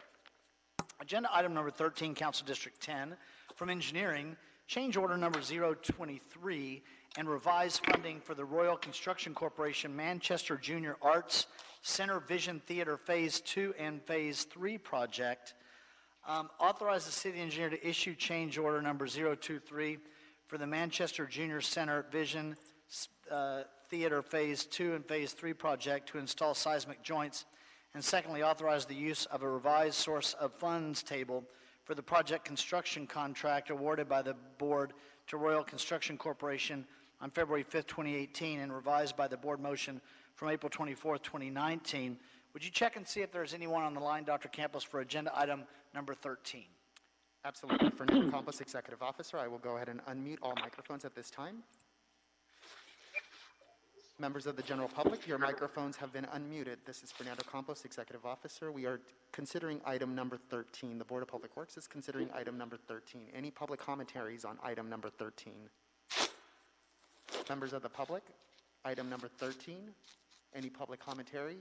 Agenda item number 13, Council District 10, from Engineering, change order number 023 and revised funding for the Royal Construction Corporation Manchester Junior Arts Center Vision Theater Phase 2 and Phase 3 project. Authorize the city engineer to issue change order number 023 for the Manchester Junior Center Vision Theater Phase 2 and Phase 3 project to install seismic joints. And secondly, authorize the use of a revised source of funds table for the project construction contract awarded by the board to Royal Construction Corporation on February 5th, 2018, and revised by the board motion from April 24th, 2019. Would you check and see if there's anyone on the line, Dr. Campos, for agenda item number 13? Absolutely. Fernando Campos, Executive Officer, I will go ahead and unmute all microphones at this time. Members of the general public, your microphones have been unmuted. This is Fernando Campos, Executive Officer. We are considering item number 13. The Board of Public Works is considering item number 13. Any public commentaries on item number 13? Members of the public, item number 13. Any public commentary?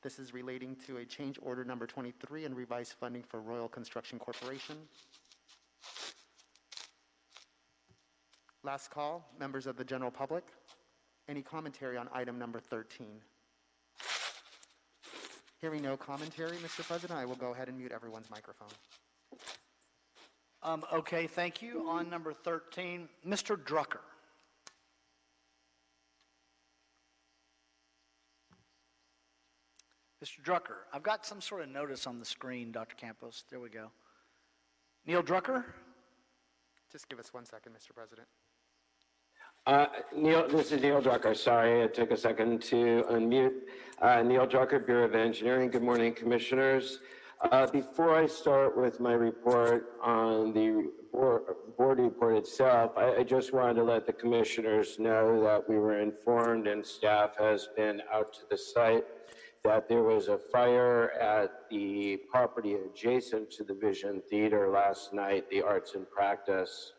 This is relating to a change order number 23 and revised funding for Royal Construction Corporation. Last call, members of the general public. Any commentary on item number 13? Hearing no commentary, Mr. President, I will go ahead and mute everyone's microphone. Okay, thank you. On number 13, Mr. Drucker. Mr. Drucker, I've got some sort of notice on the screen, Dr. Campos. There we go. Neil Drucker? Just give us 1 second, Mr. President. Neil, this is Neil Drucker. Sorry, it took a second to unmute. Neil Drucker, Bureau of Engineering. Good morning, Commissioners. Before I start with my report on the board report itself, I just wanted to let the Commissioners know that we were informed and staff has been out to the site that there was a fire at the property adjacent to the Vision Theater last night, the Arts and Practice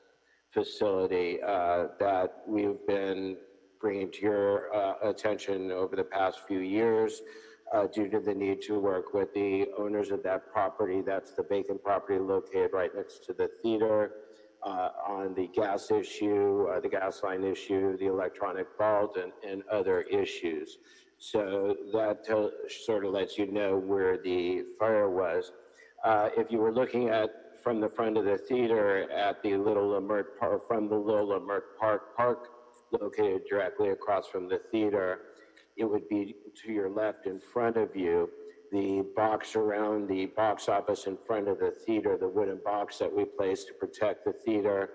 facility that we've been bringing to your attention over the past few years due to the need to work with the owners of that property. That's the vacant property located right next to the theater on the gas issue, the gas line issue, the electronic vault, and other issues. So that sort of lets you know where the fire was. If you were looking at from the front of the theater at the Little Lamert Park, from the Little Lamert Park located directly across from the theater, it would be to your left in front of you. The box around the box office in front of the theater, the wooden box that we placed to protect the theater,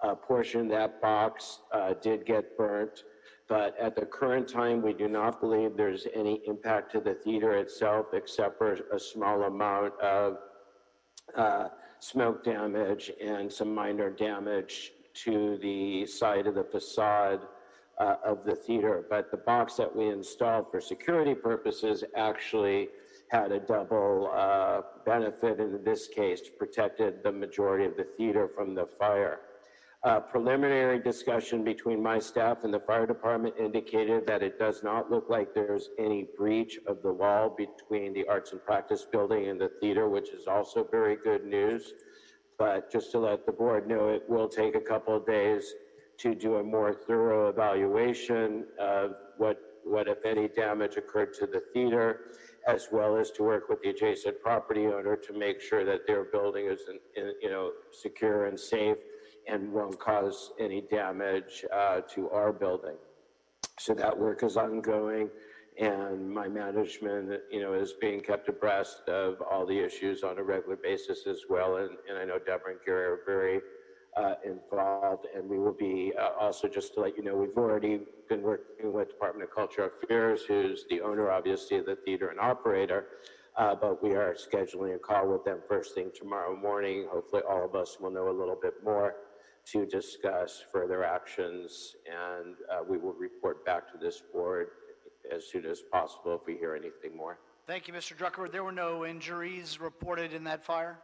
a portion of that box did get burnt. But at the current time, we do not believe there's any impact to the theater itself except for a small amount of smoke damage and some minor damage to the side of the facade of the theater. But the box that we installed for security purposes actually had a double benefit in this case, protected the majority of the theater from the fire. Preliminary discussion between my staff and the fire department indicated that it does not look like there's any breach of the wall between the Arts and Practice building and the theater, which is also very good news. But just to let the board know, it will take a couple of days to do a more thorough evaluation of what if any damage occurred to the theater, as well as to work with the adjacent property owner to make sure that their building is, secure and safe and won't cause any damage to our building. So that work is ongoing, and my management, is being kept abreast of all the issues on a regular basis as well. And I know Deborah and Gary are very involved, and we will be also, just to let you know, we've already been working with Department of Cultural Affairs, who's the owner, obviously, of the theater and operator, but we are scheduling a call with them first thing tomorrow morning. Hopefully all of us will know a little bit more to discuss further actions, and we will report back to this board as soon as possible if we hear anything more. Thank you, Mr. Drucker. There were no injuries reported in that fire?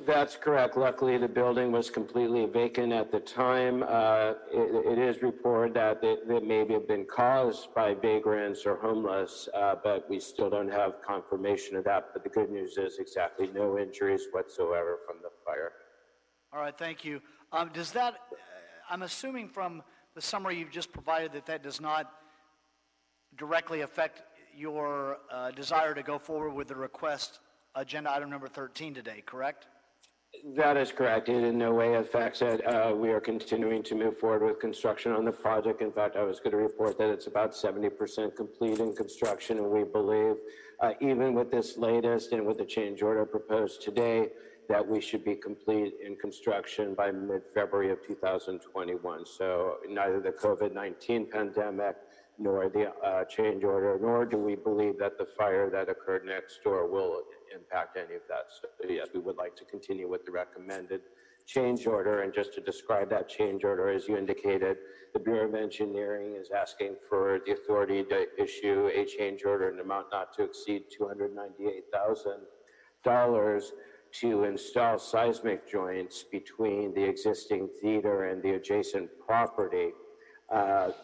That's correct. Luckily, the building was completely vacant at the time. It is reported that they maybe have been caused by vagrants or homeless, but we still don't have confirmation of that. But the good news is exactly no injuries whatsoever from the fire. All right, thank you. Does that, I'm assuming from the summary you've just provided that does not directly affect your desire to go forward with the request agenda item number 13 today, correct? That is correct. It in no way affects it. We are continuing to move forward with construction on the project. In fact, I was going to report that it's about 70% complete in construction, and we believe, even with this latest and with the change order proposed today, that we should be complete in construction by mid-February of 2021. So neither the COVID-19 pandemic nor the change order, nor do we believe that the fire that occurred next door will impact any of that. So yes, we would like to continue with the recommended change order. And just to describe that change order, as you indicated, the Bureau of Engineering is asking for the authority to issue a change order in an amount not to exceed $298,000 to install seismic joints between the existing theater and the adjacent property.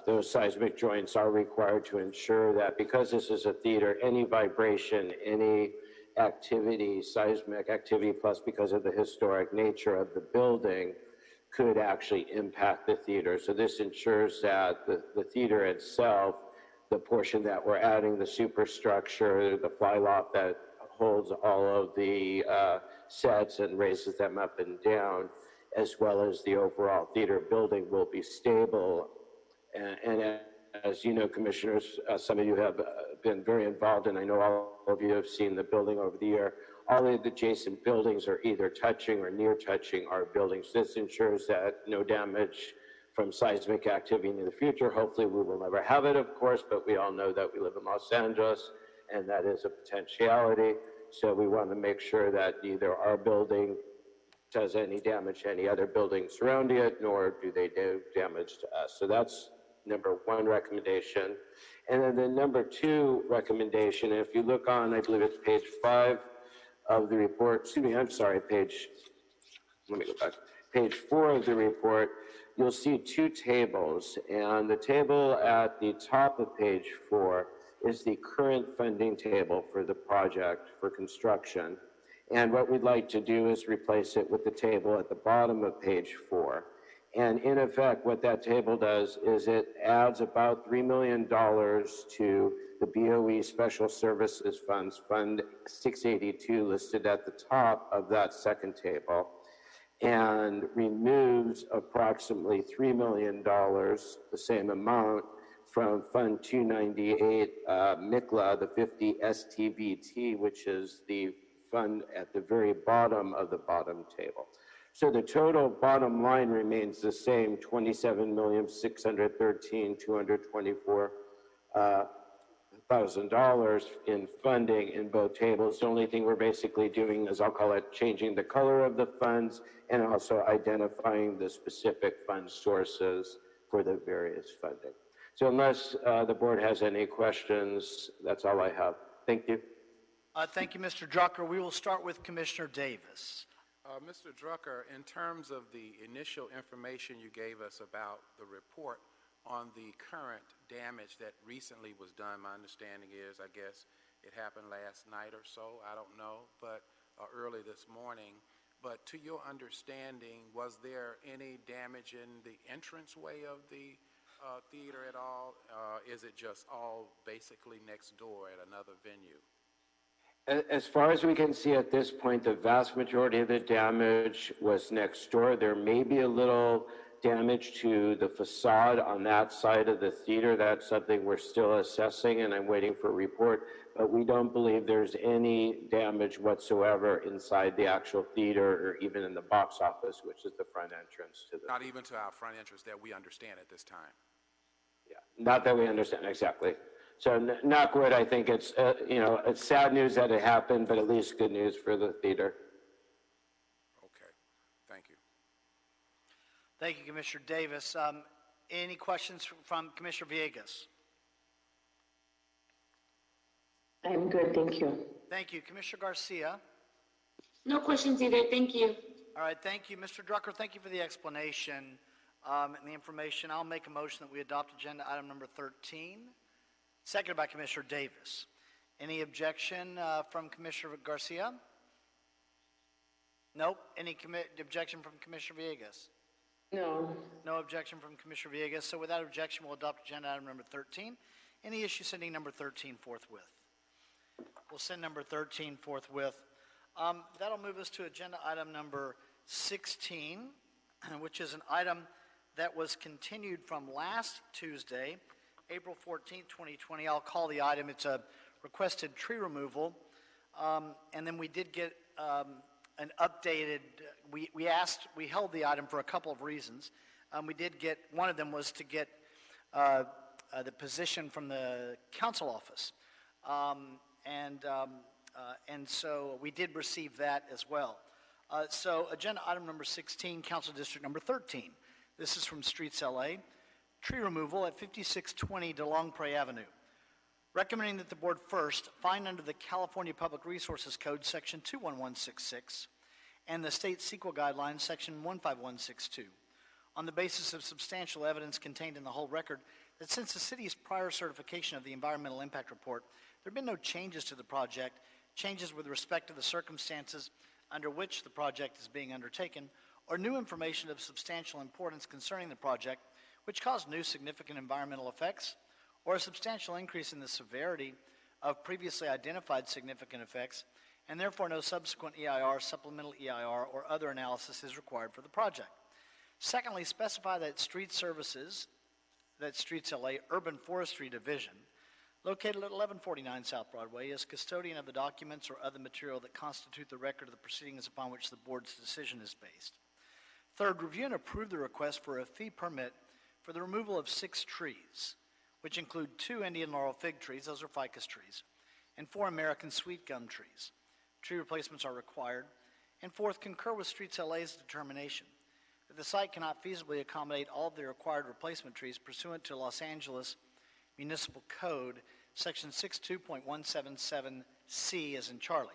Those seismic joints are required to ensure that, because this is a theater, any vibration, any activity, seismic activity, plus because of the historic nature of the building, could actually impact the theater. So this ensures that the theater itself, the portion that we're adding, the superstructure, the flyloft that holds all of the sets and raises them up and down, as well as the overall theater building, will be stable. And as you know, commissioners, some of you have been very involved, and I know all of you have seen the building over the year. All of the adjacent buildings are either touching or near touching our buildings. This ensures that no damage from seismic activity in the future. Hopefully we will never have it, of course, but we all know that we live in Los Angeles, and that is a potentiality. So we want to make sure that neither our building does any damage to any other buildings surrounding it, nor do they do damage to us. So that's number one recommendation. And then the number two recommendation, if you look on, I believe it's page 5 of the report, let me go back. Page 4 of the report, you'll see two tables. And the table at the top of page 4 is the current funding table for the project for construction. And what we'd like to do is replace it with the table at the bottom of page 4. And in effect, what that table does is it adds about $3 million to the BOE Special Services Funds, Fund 682, listed at the top of that second table, and removes approximately $3 million, the same amount, from Fund 298, MICLA, the 50 STVT, which is the fund at the very bottom of the bottom table. So the total bottom line remains the same, $27,613,224 in funding in both tables. The only thing we're basically doing is, I'll call it, changing the color of the funds and also identifying the specific fund sources for the various funding. So unless the board has any questions, that's all I have. Thank you. Thank you, Mr. Drucker. We will start with Commissioner Davis. Mr. Drucker, in terms of the initial information you gave us about the report on the current damage that recently was done, my understanding is, I guess it happened last night or so, I don't know, but early this morning, but to your understanding, was there any damage in the entranceway of the theater at all? Is it just all basically next door at another venue? As far as we can see at this point, the vast majority of the damage was next door. There may be a little damage to the facade on that side of the theater. That's something we're still assessing, and I'm waiting for a report. But we don't believe there's any damage whatsoever inside the actual theater or even in the box office, which is the front entrance to the. Not even to our front entrance that we understand at this time. Yeah, not that we understand exactly. So knock wood, I think it's, it's sad news that it happened, but at least good news for the theater. Okay, thank you. Thank you, Commissioner Davis. Any questions from Commissioner Villegas? I'm good, thank you. Thank you. Commissioner Garcia? No questions either, thank you. All right, thank you. Mr. Drucker, thank you for the explanation and the information. I'll make a motion that we adopt agenda item number 13. Seconded by Commissioner Davis. Any objection from Commissioner Garcia? Nope. Any objection from Commissioner Villegas? No. No objection from Commissioner Villegas. So without objection, we'll adopt agenda item number 13. Any issue sending number 13 forthwith? We'll send number 13 forthwith. That'll move us to agenda item number 16, which is an item that was continued from last Tuesday, April 14th, 2020. I'll call the item. It's a requested tree removal. And then we did get an updated, we held the item for a couple of reasons. We did get, one of them was to get the position from the council office. And so we did receive that as well. So agenda item number 16, Council District number 13. This is from Streets LA. Tree removal at 5620 DeLongpre Avenue. Recommending that the board first find under the California Public Resources Code section 21166 and the state CEQA guidelines section 15162 on the basis of substantial evidence contained in the whole record that since the city's prior certification of the environmental impact report, there have been no changes to the project, changes with respect to the circumstances under which the project is being undertaken, or new information of substantial importance concerning the project which caused new significant environmental effects, or a substantial increase in the severity of previously identified significant effects, and therefore no subsequent EIR, supplemental EIR, or other analysis is required for the project. Secondly, specify that Street Services, that Streets LA Urban Forestry Division, located at 1149 South Broadway, is custodian of the documents or other material that constitute the record of the proceedings upon which the board's decision is based. Third, review and approve the request for a fee permit for the removal of 6 trees, which include 2 Indian laurel fig trees, those are ficus trees, and 4 American sweet gum trees. Tree replacements are required. And fourth, concur with Streets LA's determination that the site cannot feasibly accommodate all of the required replacement trees pursuant to Los Angeles Municipal Code, section 62.177C as in Charlie.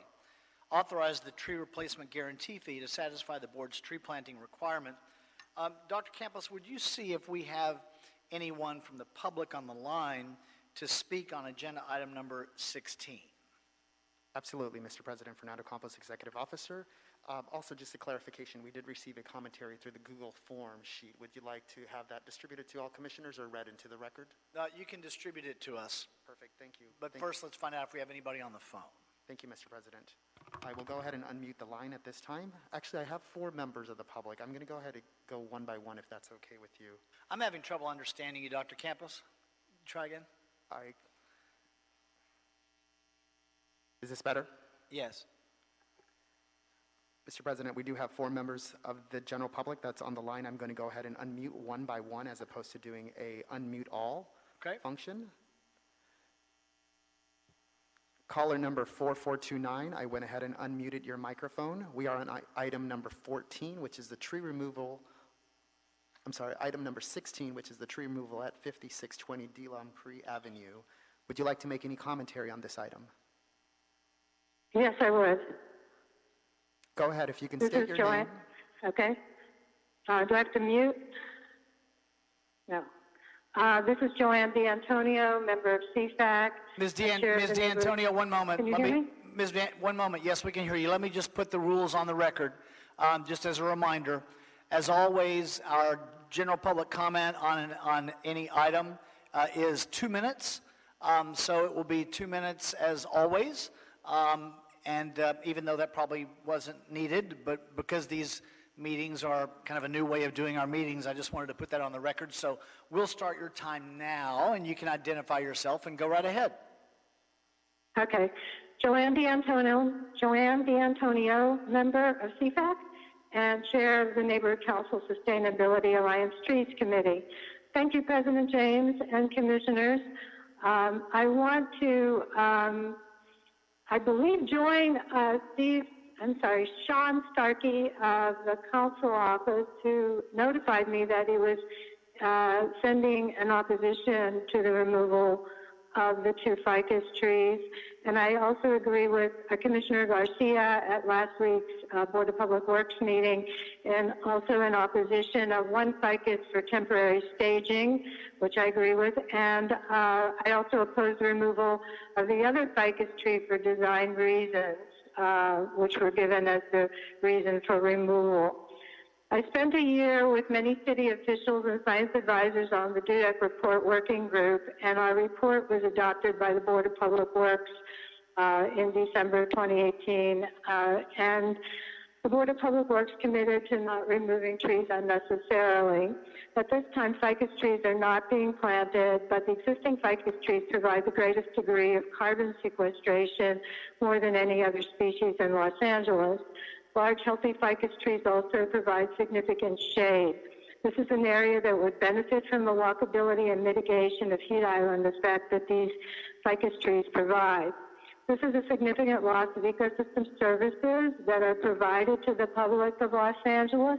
Authorize the tree replacement guarantee fee to satisfy the board's tree planting requirement. Dr. Campos, would you see if we have anyone from the public on the line to speak on agenda item number 16? Absolutely, Mr. President. Fernando Campos, Executive Officer. Also, just a clarification, we did receive a commentary through the Google Form sheet. Would you like to have that distributed to all commissioners or read into the record? You can distribute it to us. Perfect, thank you. But first, let's find out if we have anybody on the phone. Thank you, Mr. President. I will go ahead and unmute the line at this time. Actually, I have 4 members of the public. I'm going to go ahead and go one by one if that's okay with you. I'm having trouble understanding you, Dr. Campos. Try again. Is this better? Yes. Mr. President, we do have 4 members of the general public that's on the line. I'm going to go ahead and unmute one by one as opposed to doing a unmute all function. Caller number 4429, I went ahead and unmuted your microphone. We are on item number 14, which is the tree removal. I'm sorry, item number 16, which is the tree removal at 5620 DeLongpre Avenue. Would you like to make any commentary on this item? Yes, I would. Go ahead, if you can This state is your Joanne. name. Okay. Do I have to mute? No. This is Joanne D'Antonio, member of CFAC. Ms. D'Antonio, one moment. Can you hear me? Ms. One moment. Yes, we can hear you. Let me just put the rules on the record. Just as a reminder, as always, our general public comment on any item is 2 minutes. So it will be 2 minutes as always. And even though that probably wasn't needed, but because these meetings are kind of a new way of doing our meetings, I just wanted to put that on the record. So we'll start your time now, and you can identify yourself and go right ahead. Okay. Joanne D'Antonio, member of CFAC and chair of the Neighborhood Council Sustainability Alliance Trees Committee. Thank you, President James and commissioners. I want to, I believe, join Sean Starkey of the council office, who notified me that he was sending an opposition to the removal of the 2 ficus trees. And I also agree with Commissioner Garcia at last week's Board of Public Works meeting, and also in opposition of 1 ficus for temporary staging, which I agree with. And I also oppose the removal of the other ficus tree for design reasons, which were given as the reason for removal. I spent a year with many city officials and science advisors on the DUDEC report working group, and our report was adopted by the Board of Public Works in December 2018. And the Board of Public Works committed to not removing trees unnecessarily. At this time, ficus trees are not being planted, but the existing ficus trees provide the greatest degree of carbon sequestration, more than any other species in Los Angeles. Large, healthy ficus trees also provide significant shade. This is an area that would benefit from the walkability and mitigation of heat island effect that these ficus trees provide. This is a significant loss of ecosystem services that are provided to the public of Los Angeles.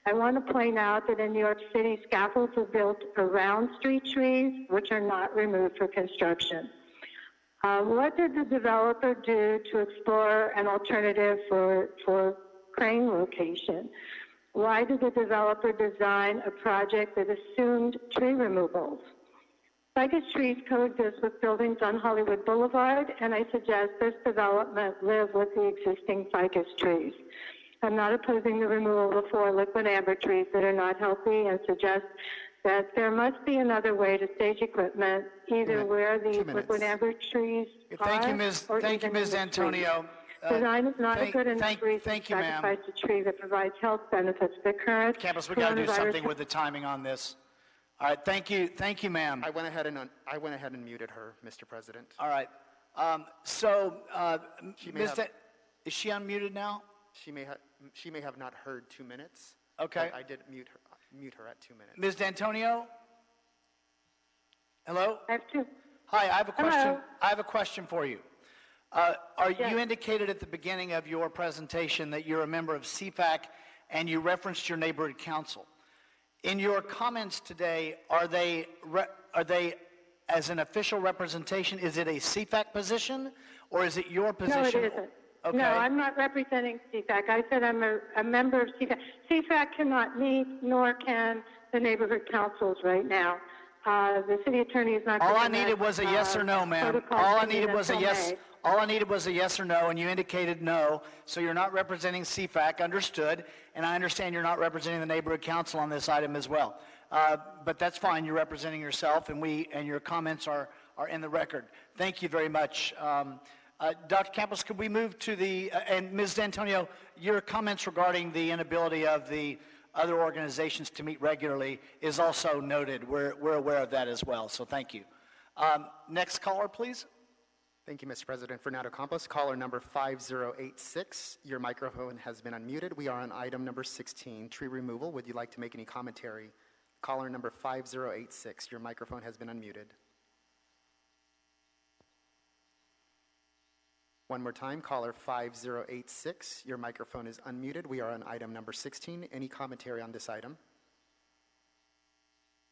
I want to point out that in New York City, scaffolds are built around street trees, which are not removed for construction. What did the developer do to explore an alternative for crane location? Why did the developer design a project that assumed tree removals? Ficus trees coexist with buildings on Hollywood Boulevard, and I suggest this development live with the existing ficus trees. I'm not opposing the removal of the 4 liquid amber trees that are not healthy, and suggest that there must be another way to stage equipment, either where the liquid amber trees Thank are, you, Ms. or Thank you, even in Ms. the Antonio. Design is not a good enough reason thank to you, ma'am. sacrifice a tree that provides health benefits. The current Campus, we got to do coronavirus- something with the timing on this. All right, thank you, ma'am. I went ahead and muted her, Mr. President. All right. Is she unmuted now? She may have not heard 2 minutes. Okay. But I did mute her at 2 minutes. Ms. D'Antonio? Hello? I have 2. Hi, I have a question. Hello. I have a question for you. You indicated at the beginning of your presentation that you're a member of CFAC, and you referenced your neighborhood council. In your comments today, are they as an official representation? Is it a CFAC position, or is it your position? No, it isn't. Okay. No, I'm not representing CFAC. I said I'm a member of CFAC. CFAC cannot meet, nor can the neighborhood councils right now. The city attorney is not. All I needed was a yes or no, ma'am. All I needed was a yes. May. All I needed was a yes or no, and you indicated no. So you're not representing CFAC, understood. And I understand you're not representing the neighborhood council on this item as well. But that's fine. You're representing yourself, and your comments are in the record. Thank you very much. Dr. Campos, could we move to and Ms. D'Antonio, your comments regarding the inability of the other organizations to meet regularly is also noted. We're aware of that as well, so thank you. Next caller, please. Thank you, Mr. President. Fernando Campos, caller number 5086. Your microphone has been unmuted. We are on item number 16, tree removal. Would you like to make any commentary? Caller number 5086. Your microphone has been unmuted. One more time, caller 5086. Your microphone is unmuted. We are on item number 16. Any commentary on this item?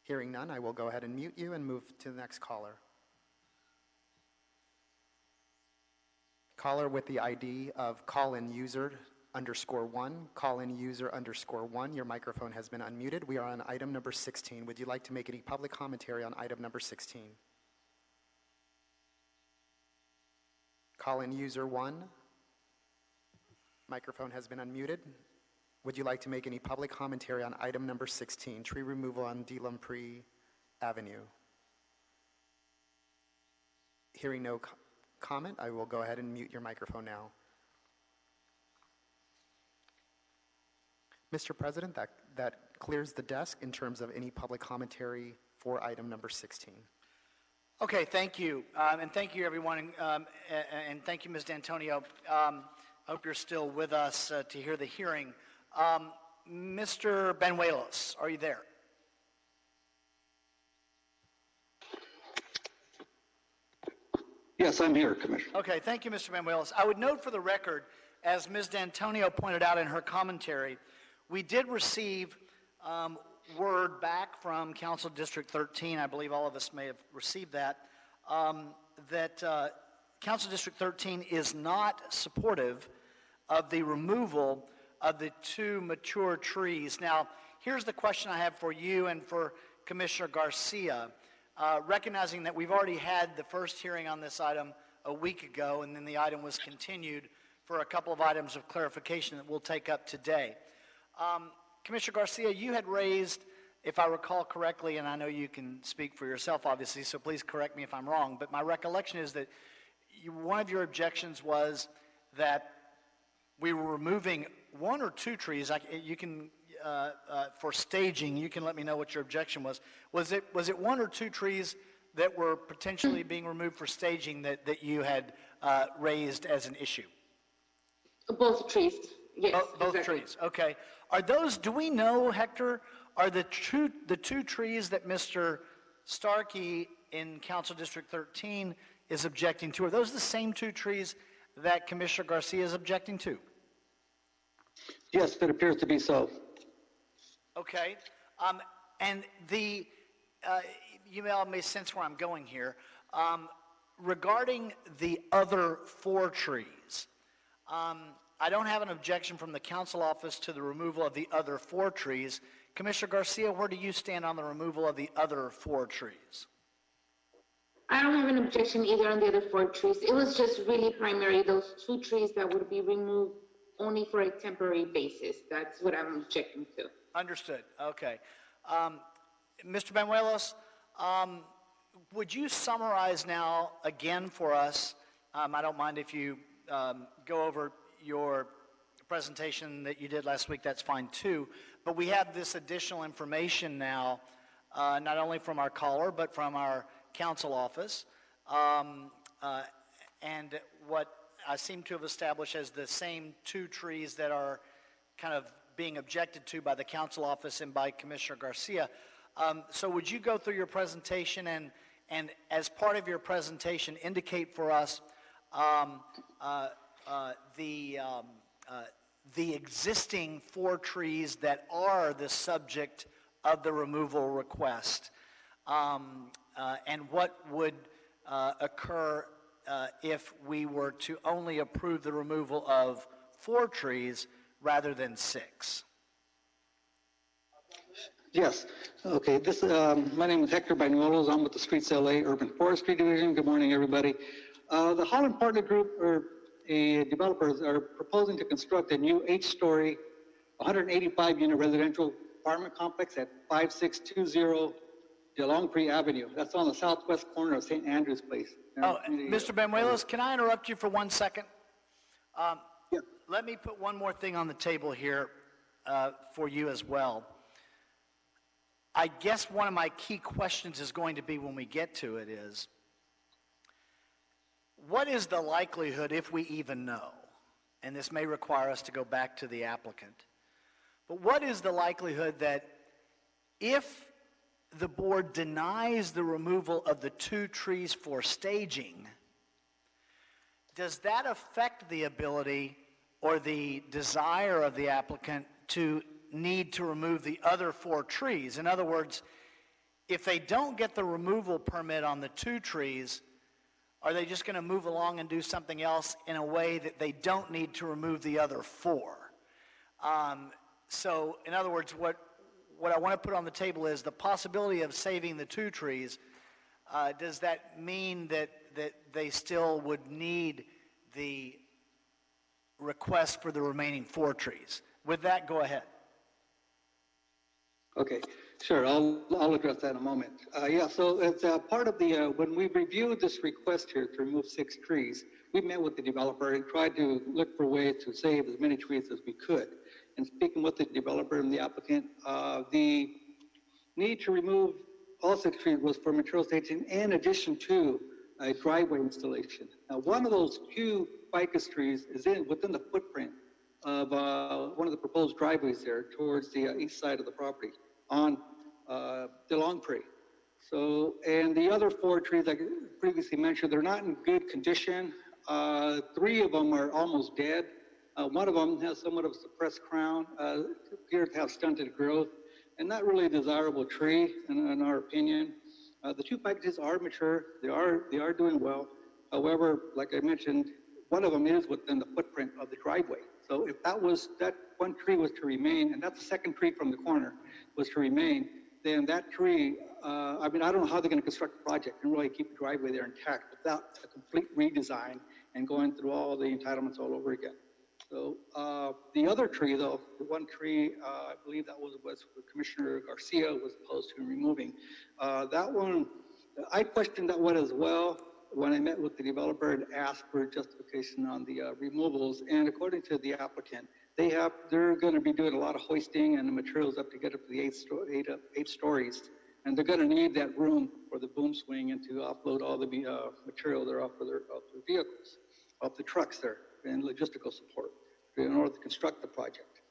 Hearing none, I will go ahead and mute you and move to the next caller. Caller with the ID of call-in user _1, call-in user _1. Your microphone has been unmuted. We are on item number 16. Would you like to make any public commentary on item number 16? Call-in user 1. Microphone has been unmuted. Would you like to make any public commentary on item number 16, tree removal on De Lamprey Avenue? Hearing no comment, I will go ahead and mute your microphone now. Mr. President, that clears the desk in terms of any public commentary for item number 16. Okay, thank you. And thank you, everyone. And thank you, Ms. D'Antonio. I hope you're still with us to hear the hearing. Mr. Benuelos, are you there? Yes, I'm here, Commissioner. Okay, thank you, Mr. Benuelos. I would note for the record, as Ms. D'Antonio pointed out in her commentary, we did receive word back from Council District 13, I believe all of us may have received that, that Council District 13 is not supportive of the removal of the 2 mature trees. Now, here's the question I have for you and for Commissioner Garcia. Recognizing that we've already had the first hearing on this item a week ago, and then the item was continued for a couple of items of clarification that we'll take up today. Commissioner Garcia, you had raised, if I recall correctly, and I know you can speak for yourself, obviously, so please correct me if I'm wrong, but my recollection is that one of your objections was that we were removing 1 or 2 trees. You can, for staging, you can let me know what your objection was. Was it 1 or 2 trees that were potentially being removed for staging that you had raised as an issue? Both trees, yes. Both exactly. trees, okay. Are those, do we know, Hector, are the 2 trees that Mr. Starkey in Council District 13 is objecting to, are those the same 2 trees that Commissioner Garcia is objecting to? Yes, it appears to be so. Okay. And the, you may sense where I'm going here. Regarding the other 4 trees, I don't have an objection from the council office to the removal of the other 4 trees. Commissioner Garcia, where do you stand on the removal of the other 4 trees? I don't have an objection either on the other 4 trees. It was just really primary, those 2 trees that would be removed only for a temporary basis. That's what I'm objecting to. Understood. Okay. Mr. Benuelos, would you summarize now again for us? I don't mind if you go over your presentation that you did last week. That's fine too. But we have this additional information now, not only from our caller, but from our council office. And what I seem to have established as the same 2 trees that are kind of being objected to by the council office and by Commissioner Garcia. So would you go through your presentation and as part of your presentation indicate for us the existing 4 trees that are the subject of the removal request, and what would occur if we were to only approve the removal of 4 trees rather than 6? Yes. Okay. My name is Hector Banuelos. I'm with the Streets LA Urban Forestry Division. Good morning, everybody. The Holland Partner Group, or developers, are proposing to construct a new 8-story, 185-unit residential apartment complex at 5620 De Lamprey Avenue. That's on the southwest corner of St. Andrew's Place. Mr. Benuelos, can I interrupt you for 1 second? Let me put one more thing on the table here for you as well. I guess one of my key questions is going to be when we get to it is, what is the likelihood, if we even know, and this may require us to go back to the applicant, but what is the likelihood that if the board denies the removal of the 2 trees for staging, does that affect the ability or the desire of the applicant to need to remove the other 4 trees? In other words, if they don't get the removal permit on the 2 trees, are they just going to move along and do something else in a way that they don't need to remove the other 4? So, in other words, what I want to put on the table is the possibility of saving the 2 trees. Does that mean that they still would need the request for the remaining 4 trees? With that, go ahead. Okay, sure, I'll address that in a moment. Yeah, so as part of the, when we reviewed this request here to remove 6 trees, we met with the developer and tried to look for ways to save as many trees as we could. And speaking with the developer and the applicant, the need to remove all 6 trees was for material staging in addition to a driveway installation. Now, one of those 2 ficus trees is within the footprint of one of the proposed driveways there towards the east side of the property on the Long Prairie. So, and the other 4 trees, like I previously mentioned, they're not in good condition. 3 of them are almost dead. One of them has somewhat of a suppressed crown, appears to have stunted growth, and not really a desirable tree in our opinion. The 2 ficuses are mature, they are doing well. However, like I mentioned, one of them is within the footprint of the driveway. So if that one tree was to remain, and that's the second tree from the corner, was to remain, then that tree, I mean, I don't know how they're going to construct the project and really keep the driveway there intact without a complete redesign and going through all the entitlements all over again. So the other tree, though, the one tree, I believe that was Commissioner Garcia was opposed to removing. That one, I questioned that one as well when I met with the developer and asked for justification on the removals. And according to the applicant, they're going to be doing a lot of hoisting and the materials up to get up to the 8 stories. And they're going to need that room for the boom swing and to offload all the material there off their vehicles, off the trucks there, and logistical support in order to construct the project.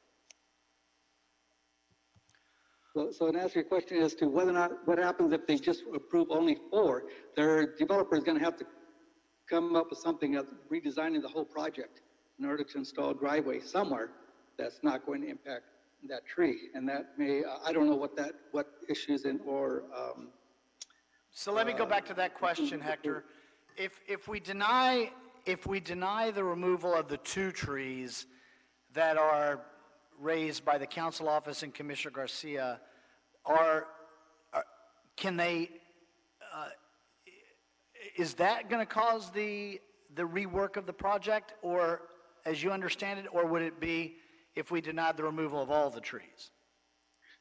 So in answer to your question as to whether or not, what happens if they just approve only 4, their developer is going to have to come up with something of redesigning the whole project in order to install a driveway somewhere that's not going to impact that tree. And that may, I don't know what issues or. So let me go back to that question, Hector. If we deny the removal of the 2 trees that are raised by the council office and Commissioner Garcia, can they, is that going to cause the rework of the project, or as you understand it, or would it be if we denied the removal of all the trees?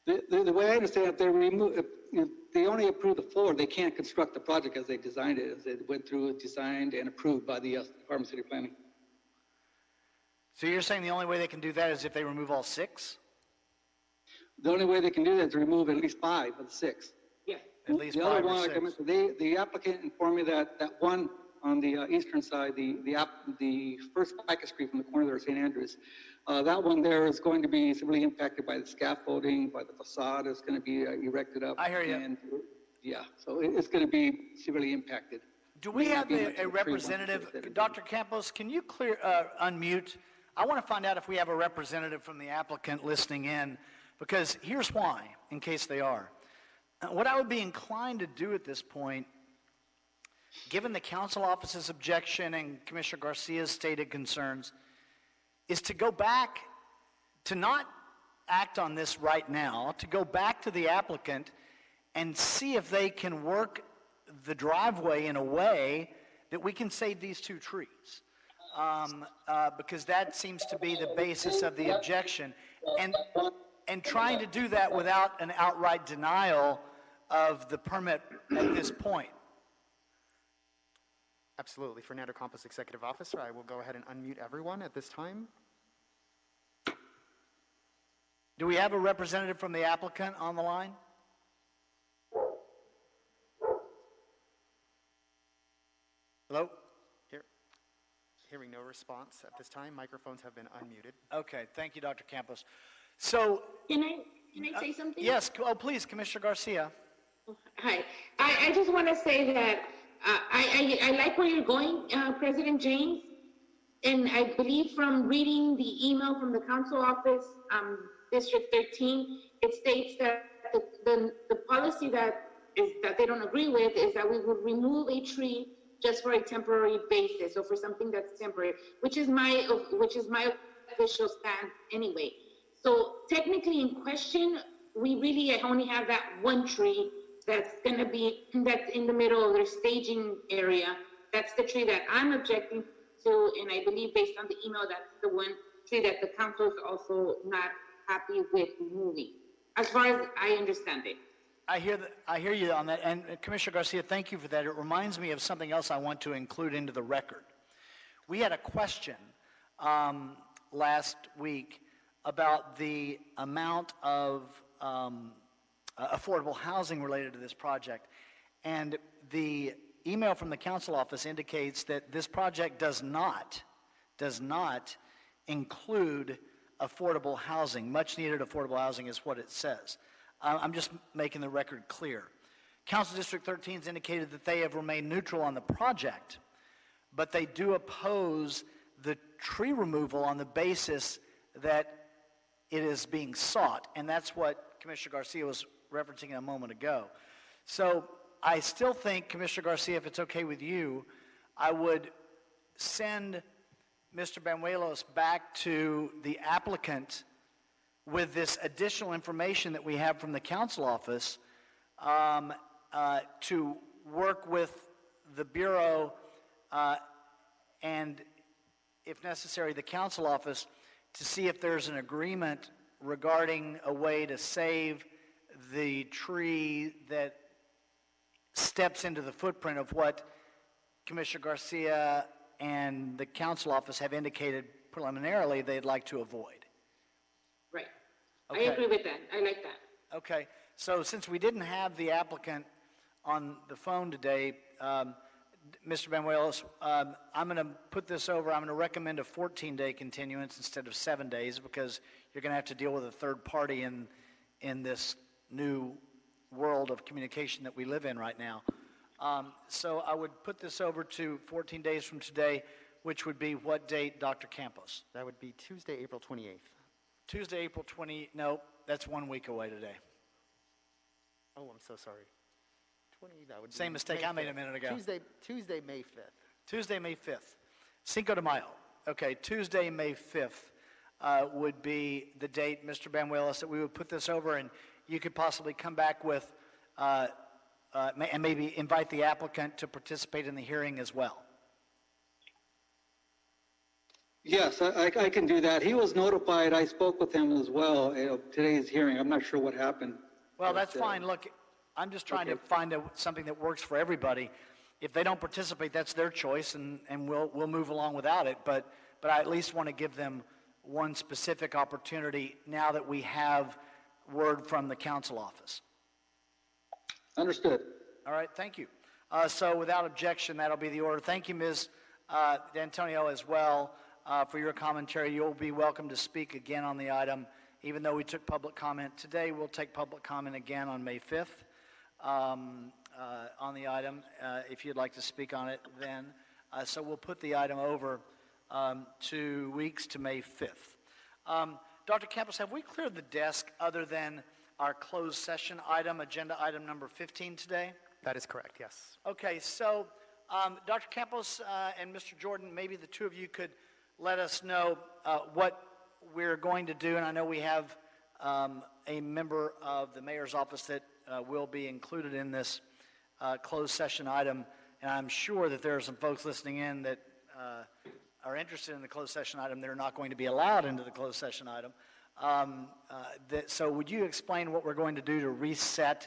The way I understand it, if they only approve the 4, they can't construct the project as they designed it, as it went through, designed, and approved by the Department of City Planning. So you're saying the only way they can do that is if they remove all 6? The only way they can do that is to remove at least 5 of the 6. Yeah. At least the 5 other or one, 6. like I mentioned, the applicant informed me that one on the eastern side, the first ficus tree from the corner there of St. Andrews, that one there is going to be severely impacted by the scaffolding, by the facade. It's going to be erected up. I hear you. And, yeah, so it's going to be severely impacted. Do we have a representative? Dr. Campos, can you unmute? I want to find out if we have a representative from the applicant listening in, because here's why, in case they are. What I would be inclined to do at this point, given the council office's objection and Commissioner Garcia's stated concerns, is to go back, to not act on this right now, to go back to the applicant and see if they can work the driveway in a way that we can save these 2 trees. Because that seems to be the basis of the objection. And trying to do that without an outright denial of the permit at this point. Absolutely. Fernando Campos, Executive Officer. I will go ahead and unmute everyone at this time. Do we have a representative from the applicant on the line? Hello? Hearing no response at this time. Microphones have been unmuted. Okay, thank you, Dr. Campos. So, Can I say something? Yes, please, Commissioner Garcia. Hi, I just want to say that I like where you're going, President James, and I believe from reading the email from the council office, District 13, it states that the policy that they don't agree with is that we would remove a tree just for a temporary basis or for something that's temporary, which is my official stand anyway. So technically in question, we really only have that one tree that's in the middle of their staging area. That's the tree that I'm objecting to, and I believe based on the email, that's the one tree that the council is also not happy with moving, as far as I understand it. I hear you on that, and Commissioner Garcia, thank you for that. It reminds me of something else I want to include into the record. We had a question last week about the amount of affordable housing related to this project, and the email from the council office indicates that this project does not include affordable housing. Much needed affordable housing is what it says. I'm just making the record clear. Council District 13 has indicated that they have remained neutral on the project, but they do oppose the tree removal on the basis that it is being sought, and that's what Commissioner Garcia was referencing a moment ago. So I still think, Commissioner Garcia, if it's okay with you, I would send Mr. Banuelos back to the applicant with this additional information that we have from the council office to work with the Bureau and, if necessary, the council office to see if there's an agreement regarding a way to save the tree that steps into the footprint of what Commissioner Garcia and the council office have indicated preliminarily they'd like to avoid. Right. Okay. I agree with that. I like that. Okay. So since we didn't have the applicant on the phone today, Mr. Banuelos, I'm going to put this over. I'm going to recommend a 14-day continuance instead of 7 days because you're going to have to deal with a third party in this new world of communication that we live in right now. So I would put this over to 14 days from today, which would be what date, Dr. Campos? That would be Tuesday, April 28th. Tuesday, April 20, no, that's 1 week away today. Oh, I'm so sorry. 20, that would be Same mistake May I made 5th. a minute ago. Tuesday, May 5th. Tuesday, May 5th. Cinco de Mayo. Okay, Tuesday, May 5th would be the date, Mr. Banuelos, that we would put this over, and you could possibly come back with, and maybe invite the applicant to participate in the hearing as well. Yes, I can do that. He was notified. I spoke with him as well. Today's hearing. I'm not sure what happened. Well, that's fine. Look, I'm just trying to find something that works for everybody. If they don't participate, that's their choice, and we'll move along without it. But I at least want to give them one specific opportunity now that we have word from the council office. Understood. All right, thank you. So without objection, that'll be the order. Thank you, Ms. D'Antonio, as well, for your commentary. You'll be welcome to speak again on the item. Even though we took public comment today, we'll take public comment again on May 5th on the item, if you'd like to speak on it then. So we'll put the item over 2 weeks to May 5th. Dr. Campos, have we cleared the desk other than our closed session item, agenda item number 15 today? That is correct, yes. Okay, so Dr. Campos and Mr. Jordan, maybe the two of you could let us know what we're going to do, and I know we have a member of the mayor's office that will be included in this closed session item, and I'm sure that there are some folks listening in that are interested in the closed session item that are not going to be allowed into the closed session item. So would you explain what we're going to do to reset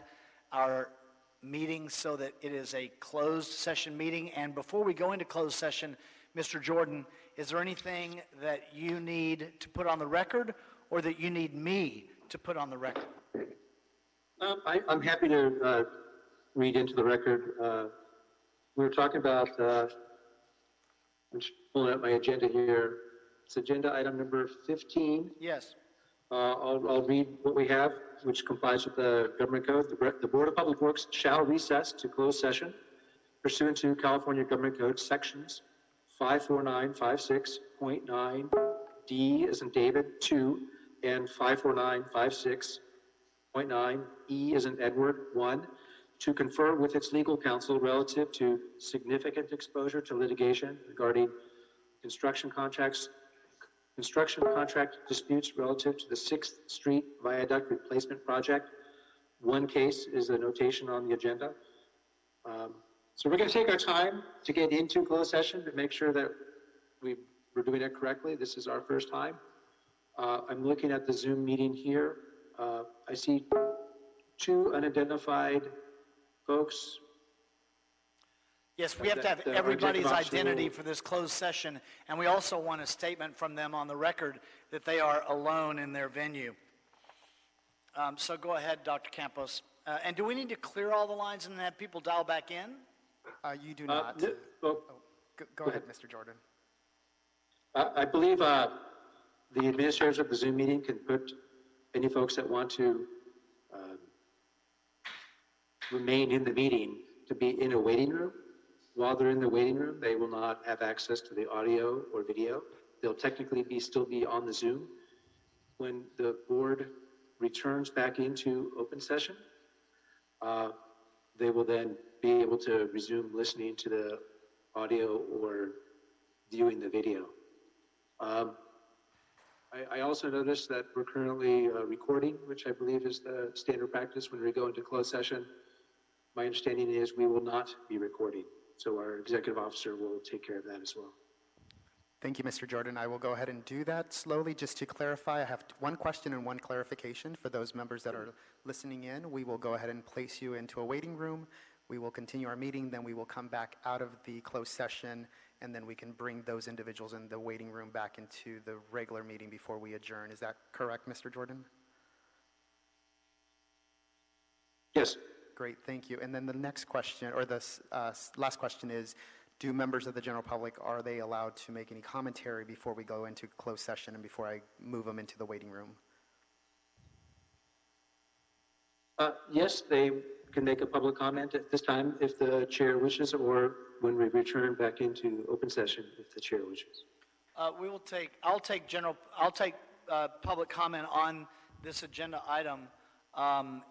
our meeting so that it is a closed session meeting? And before we go into closed session, Mr. Jordan, is there anything that you need to put on the record or that you need me to put on the record? I'm happy to read into the record. We were talking about, I'm just pulling up my agenda here. It's agenda item number 15. Yes. I'll read what we have, which complies with the government code. The Board of Public Works shall recess to closed session pursuant to California Government Code sections 54956.9 D as in David 2 and 54956.9 E as in Edward 1 to confer with its legal counsel relative to significant exposure to litigation regarding construction contract disputes relative to the 6th Street Viaduct Replacement Project. One case is a notation on the agenda. So we're going to take our time to get into closed session to make sure that we're doing it correctly. This is our first time. I'm looking at the Zoom meeting here. I see two unidentified folks. Yes, we have to have Our everybody's executive officer identity will- for this closed session, and we also want a statement from them on the record that they are alone in their venue. So go ahead, Dr. Campos. And do we need to clear all the lines and have people dial back in? You do not. Go ahead, Mr. Jordan. I believe the administrators of the Zoom meeting can put any folks that want to remain in the meeting to be in a waiting room. While they're in the waiting room, they will not have access to the audio or video. They'll technically still be on the Zoom. When the board returns back into open session, they will then be able to resume listening to the audio or viewing the video. I also noticed that we're currently recording, which I believe is the standard practice when we go into closed session. My understanding is we will not be recording, so our executive officer will take care of that as well. Thank you, Mr. Jordan. I will go ahead and do that slowly. Just to clarify, I have one question and one clarification for those members that are listening in. We will go ahead and place you into a waiting room. We will continue our meeting, then we will come back out of the closed session, and then we can bring those individuals in the waiting room back into the regular meeting before we adjourn. Is that correct, Mr. Jordan? Yes. Great, thank you. And then the next question, or the last question is, do members of the general public, are they allowed to make any commentary before we go into closed session and before I move them into the waiting room? Yes, they can make a public comment at this time if the chair wishes, or when we return back into open session if the chair wishes. I'll take public comment on this agenda item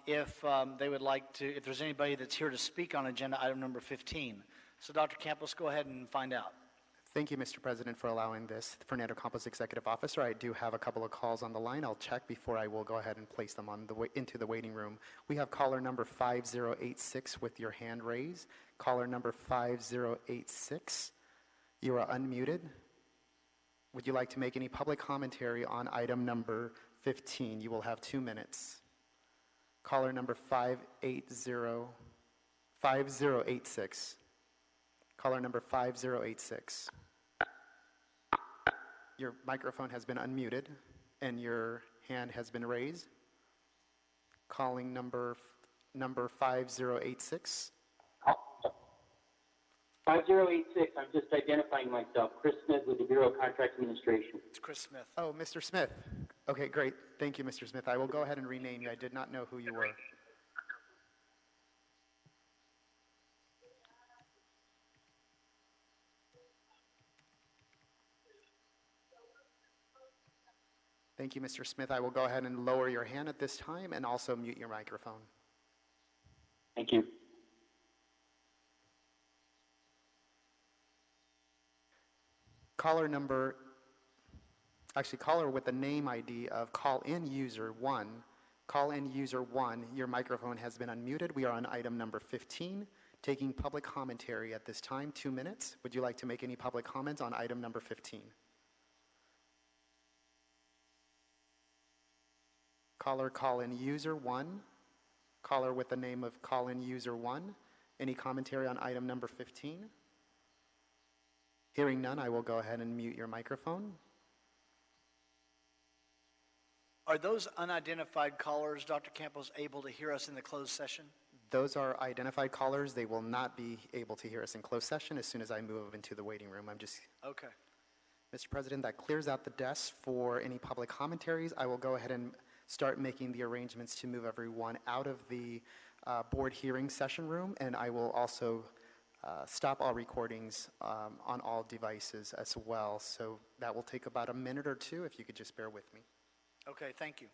if they would like to, if there's anybody that's here to speak on agenda item number 15. So Dr. Campos, go ahead and find out. Thank you, Mr. President, for allowing this. Fernando Campos, Executive Officer. I do have a couple of calls on the line. I'll check before I will go ahead and place them on into the waiting room. We have caller number 5086 with your hand raised. Caller number 5086, you are unmuted. Would you like to make any public commentary on item number 15? You will have 2 minutes. Caller number 5086. Caller number 5086. Your microphone has been unmuted and your hand has been raised. Calling number 5086. 5086, I'm just identifying myself. Chris Smith with the Bureau of Contract Administration. It's Chris Smith. Oh, Mr. Smith. Okay, great. Thank you, Mr. Smith. I will go ahead and rename you. I did not know who you were. Thank you, Mr. Smith. I will go ahead and lower your hand at this time and also mute your microphone. Thank you. Caller with the name ID of call-in user 1. Call-in user 1, your microphone has been unmuted. We are on item number 15, taking public commentary at this time, 2 minutes. Would you like to make any public comments on item number 15? Caller, call-in user 1. Caller with the name of call-in user 1. Any commentary on item number 15? Hearing none, I will go ahead and mute your microphone. Are those unidentified callers, Dr. Campos, able to hear us in the closed session? Those are identified callers. They will not be able to hear us in closed session as soon as I move into the waiting room. Okay. Mr. President, that clears out the desk for any public commentaries. I will go ahead and start making the arrangements to move everyone out of the board hearing session room, and I will also stop all recordings on all devices as well. So that will take about a minute or two, if you could just bear with me. Okay, thank you.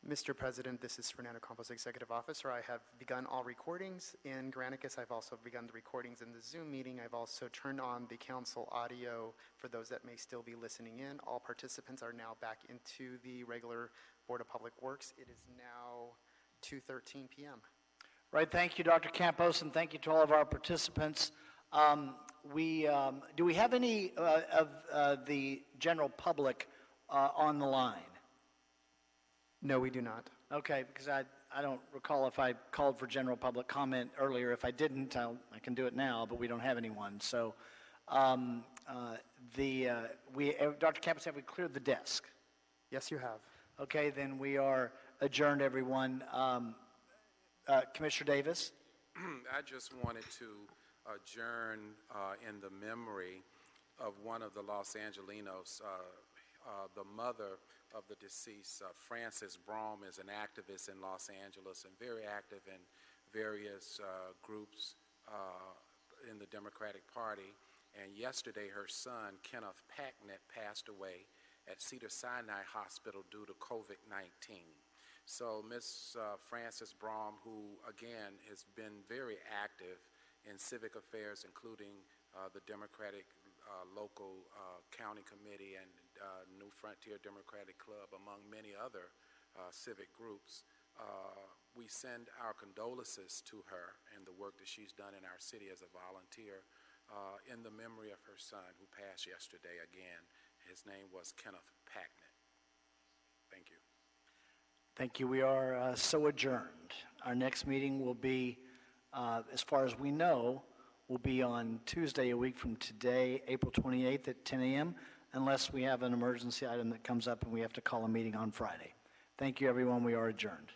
Mr. President, this is Fernando Campos, Executive Officer. I have begun all recordings in Granicus. I've also begun the recordings in the Zoom meeting. I've also turned on the council audio for those that may still be listening in. All participants are now back into the regular Board of Public Works. It is now 2:13 p.m. Right, thank you, Dr. Campos, and thank you to all of our participants. Do we have any of the general public on the line? No, we do not. Okay, because I don't recall if I called for general public comment earlier. If I didn't, I can do it now, but we don't have anyone. So, Dr. Campos, have we cleared the desk? Yes, you have. Okay, then we are adjourned, everyone. Commissioner Davis? I just wanted to adjourn in the memory of one of the Los Angelinos, the mother of the deceased, Frances Brom, is an activist in Los Angeles and very active in various groups in the Democratic Party. And yesterday her son, Kenneth Packnett, passed away at Cedars-Sinai Hospital due to COVID-19. So Ms. Frances Brom, who again has been very active in civic affairs, including the Democratic local county committee and New Frontier Democratic Club, among many other civic groups. We send our condolences to her and the work that she's done in our city as a volunteer in the memory of her son who passed yesterday again. His name was Kenneth Packnett. Thank you. Thank you. We are so adjourned. Our next meeting will be, as far as we know, will be on Tuesday, a week from today, April 28th at 10 a.m., unless we have an emergency item that comes up and we have to call a meeting on Friday. Thank you, everyone. We are adjourned.